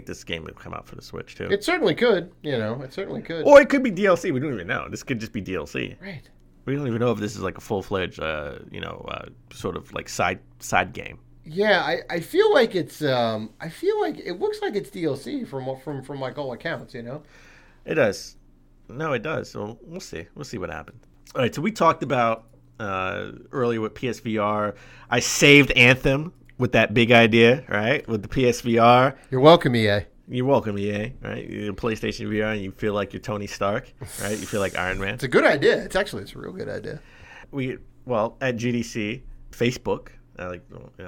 this game would come out for the Switch too. It certainly could. It certainly could. Or it could be DLC. We don't even know. This could just be DLC. Right. We don't even know if this is like a full-fledged, sort of like side game. Yeah, I feel like it's. I feel like it looks like it's DLC from like all accounts. It does. No, it does. So we'll see. We'll see what happens. All right. So we talked about earlier with PSVR. I saved Anthem with that big idea, right? With the PSVR. You're welcome, EA. You're welcome, EA, right? You're in PlayStation VR and you feel like you're Tony Stark, right? You feel like Iron Man. It's a good idea. It's a real good idea. At GDC, Facebook,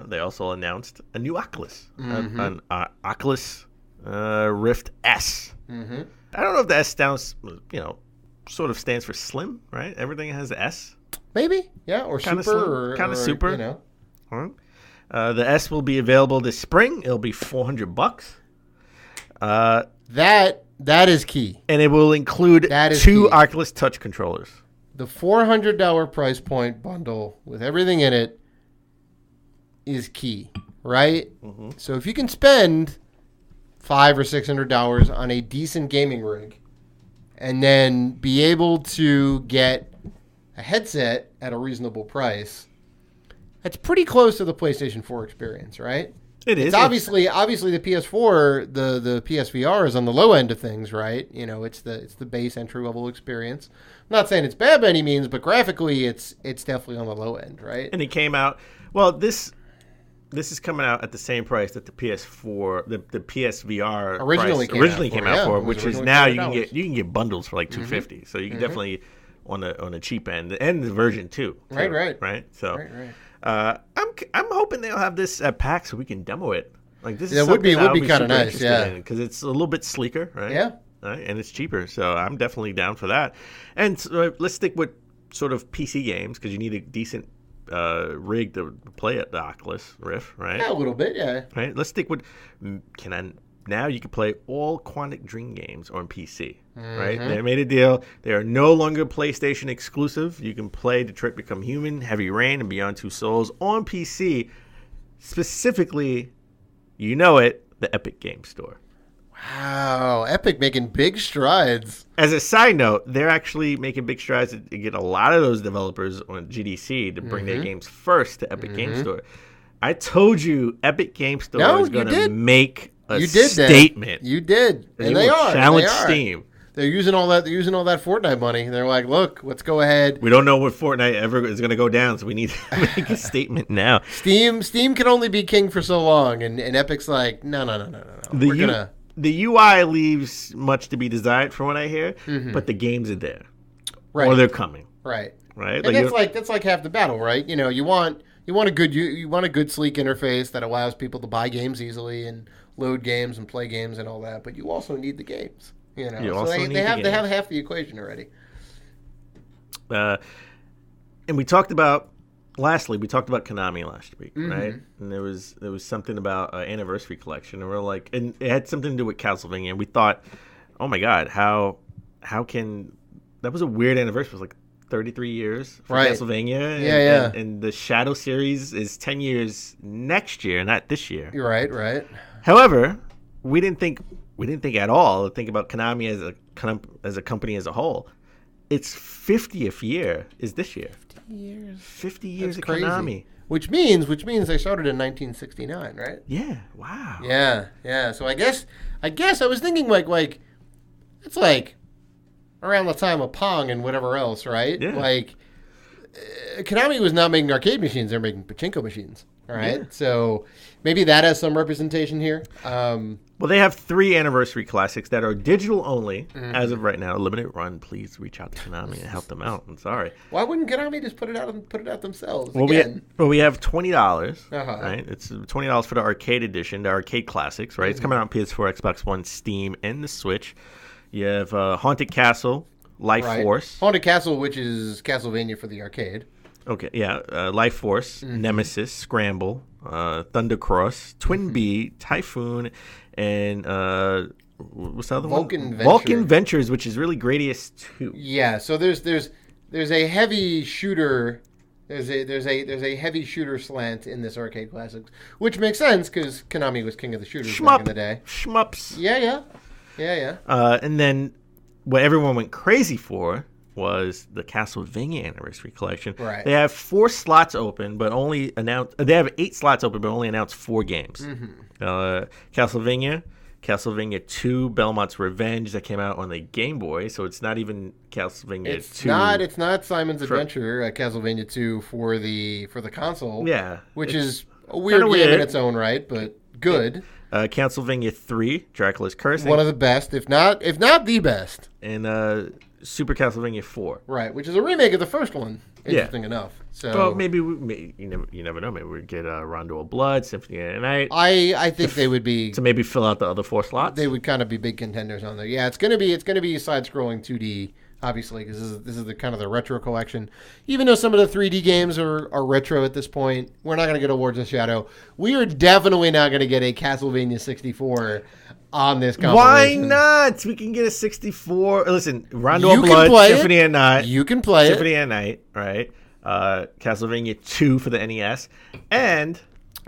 they also announced a new Oculus, an Oculus Rift S. Mm-hmm. I don't know if the S stands, sort of stands for slim, right? Everything has S. Maybe, yeah, or kinda super, kind of super. The S will be available this spring. It'll be $400. That is key, and it will include two Oculus Touch controllers. The $400 price point bundle with everything in it is key, right? Mm-hmm. So if you can spend $500 or $600 on a decent gaming rig, and then be able to get a headset at a reasonable price, that's pretty close to the PlayStation 4 experience, right? It is. It's obviously the PS4, the PSVR is on the low end of things, right? It's the base entry level experience. I'm not saying it's bad by any means, but graphically it's definitely on the low end, right? And it came out. Well, this is coming out at the same price that the PS4, the PSVR originally came out for, which is now you can get bundles for like $250. So you can definitely on a cheap end and the version 2. Right. So. Right. I'm hoping they'll have this at PAX so we can demo it. Like this is would be kind of nice, because it's a little bit sleeker, right? Yeah, right? And it's cheaper, so I'm definitely down for that. And so let's stick with sort of PC games because you need a decent rig to play at the Oculus Rift, right? Yeah, a little bit, yeah. Right. Let's stick with now you can play all Quantic Dream games on PC, right? They made a deal. They are no longer PlayStation exclusive. You can play Detroit Become Human, Heavy Rain, and Beyond Two Souls on PC, specifically, the Epic Game Store. Wow, Epic making big strides. As a side note, they're actually making big strides to get a lot of those developers on GDC to bring their games first to Epic Game Store. I told you Epic Game Store was going to make a statement. You did. And they are. Challenge Steam. They're using all that Fortnite money. They're like, look, let's go ahead. We don't know what Fortnite ever is going to go down, so we need to make a statement now. Steam can only be king for so long, and Epic's like, no. The UI leaves much to be desired from what I hear, but the games are there. Right. Or they're coming. Right. Right. And that's like half the battle, right? You want a good sleek interface that allows people to buy games easily and load games and play games and all that, but you also need the games. They have half the equation already. And we talked about Konami last week, right? And there was something about Anniversary Collection, and we're like, and it had something to do with Castlevania, and we thought, oh my god, how can that was a weird anniversary. It was like 33 years for Right. Castlevania. Yeah. And the Shadow series is 10 years next year, not this year. You're right. However, we didn't think at all to think about Konami as a company as a whole. Its 50th year is this year. 50 years That's of crazy. Konami. Which means they started in 1969, right? Yeah. Wow. Yeah. So I guess I was thinking like it's like around the time of Pong and whatever else, right? Yeah. Like Konami was not making arcade machines; they're making pachinko machines. All right. Yeah. So maybe that has some representation here. Well, they have 3 anniversary classics that are digital only as of right now. Limited run. Please reach out to Konami and help them out. I'm sorry. Why wouldn't Konami just put it out themselves? Well, again? we have $20. Uh-huh. Right, it's $20 for the arcade edition, the arcade classics. Right, it's coming out on PS4, Xbox One, Steam, and the Switch. You have Haunted Castle, Life Force. Haunted Castle, which is Castlevania for the arcade. Okay, yeah, Life Force, Nemesis, Scramble, Thunder Cross, Twin Bee, Typhoon, and what's the other Vulcan one? Venture. Vulcan Ventures, which is really Gradius 2. Yeah, so there's a heavy shooter. There's a heavy shooter slant in this arcade classics, which makes sense because Konami was king of the shooters back in the day. Shmups. Yeah. And then what everyone went crazy for was the Castlevania Anniversary Collection. Right. They have 4 slots open, but only announced. They have 8 slots open, but only announced 4 games. Castlevania 2, Belmont's Revenge, that came out on the Game Boy, so it's not even Castlevania 2. It's not Simon's Adventure, Castlevania 2 for the console. Yeah, which it's is a weird game weird. in its own right, but good. Castlevania 3, Dracula's Curse, One of the best, if not the best. and Super Castlevania 4. Right, which is a remake of the first one. Interesting enough. So Well, maybe you never know. Maybe we'd get Rondo of Blood, Symphony of the Night. I think they would be To maybe fill out the other 4 slots. they would kind of be big contenders on there. Yeah, it's gonna be side-scrolling 2D, obviously, because this is the kind of the retro collection. Even though some of the 3D games are retro at this point, we're not gonna get Awards of Shadow. We are definitely not gonna get a Castlevania 64 on this Why compilation. not? We can get a 64. Listen, Rondo You of can Blood, play it. Symphony of the Night. You can play Symphony it. of the Night, right? Castlevania 2 for the NES. And,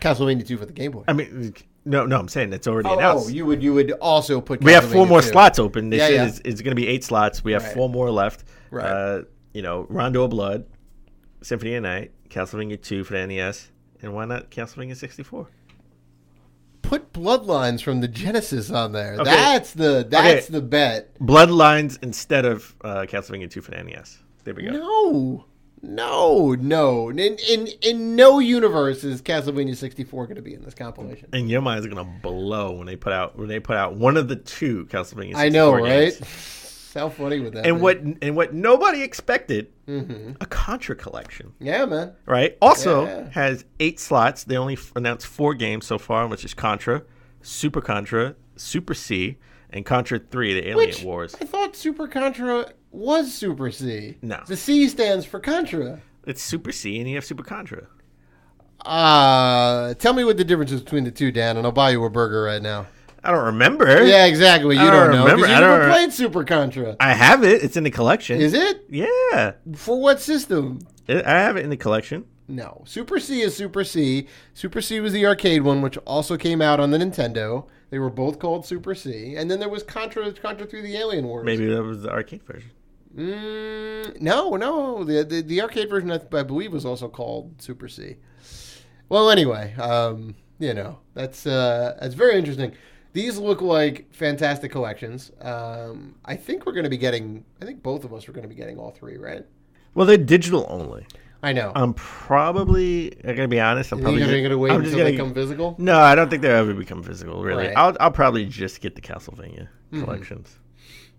Castlevania 2 for the Game Boy. I mean, no, I'm saying it's already announced. You would also put. We have 4 Castlevania more 2. slots open. They Yeah, said it's going to be 8 slots. We have Right. 4 more left. Right. Rondo of Blood, Symphony of the Night, Castlevania 2 for the NES, and why not Castlevania 64? Put Bloodlines from the Genesis on there. Okay. That's the bet. Bloodlines instead of Castlevania 2 for the NES. There we go. No. In no universe is Castlevania 64 going to be in this compilation. And your mind's gonna blow when they put out one of the 2 Castlevania 64 I know, right? games. How funny with that? And be? what nobody expected, a Contra collection, Yeah, man. right? Also Yeah. has 8 slots. They only announced 4 games so far, which is Contra, Super C, and Contra 3: The Alien Wars. I thought Super Contra was Super C. No. The C stands for Contra. It's Super C, and you have Super Contra. Tell me what the difference is between the two, Dan, and I'll buy you a burger right now. I don't remember. Yeah, exactly. You I don't know. remember. 'Cause You I don't never re- played Super Contra. I have it. It's in the collection. Is it? Yeah. For what system? I have it in the collection. No. Super C is Super C. Super C was the arcade one, which also came out on the Nintendo. They were both called Super C. And then there was Contra 3 the Alien Wars. Maybe that was the arcade version. No. The arcade version, I believe, was also called Super C. Well, anyway, that's very interesting. These look like fantastic collections. I think both of us are going to be getting all 3, right? Well, they're digital only. I know. I'm gonna be honest. I'm You're probably going to wait I'm until they become physical? No, I don't think they'll ever become physical. Really, Right. I'll probably just get the Castlevania collections.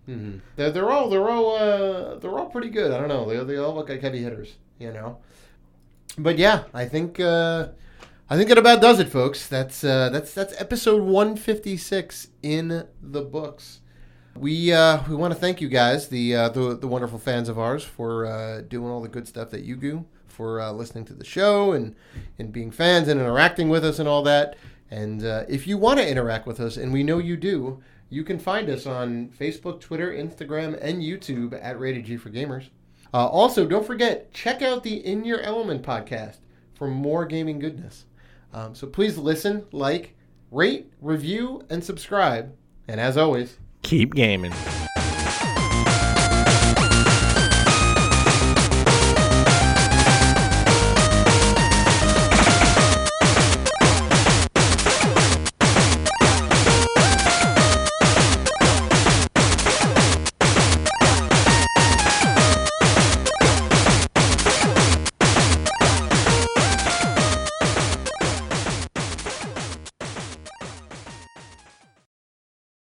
Mm-hmm. They're all pretty good. I don't know. They all look like heavy hitters, But yeah, I think it about does it, folks. That's episode 156 in the books. We want to thank you guys, the wonderful fans of ours, for doing all the good stuff that you do, for listening to the show and being fans and interacting with us and all that. And if you want to interact with us, and we know you do, you can find us on Facebook, Twitter, Instagram, and YouTube at Rated G for Gamers. Also, don't forget, check out the In Your Element podcast for more gaming goodness. So please listen, like, rate, review, and subscribe. And as always, keep gaming.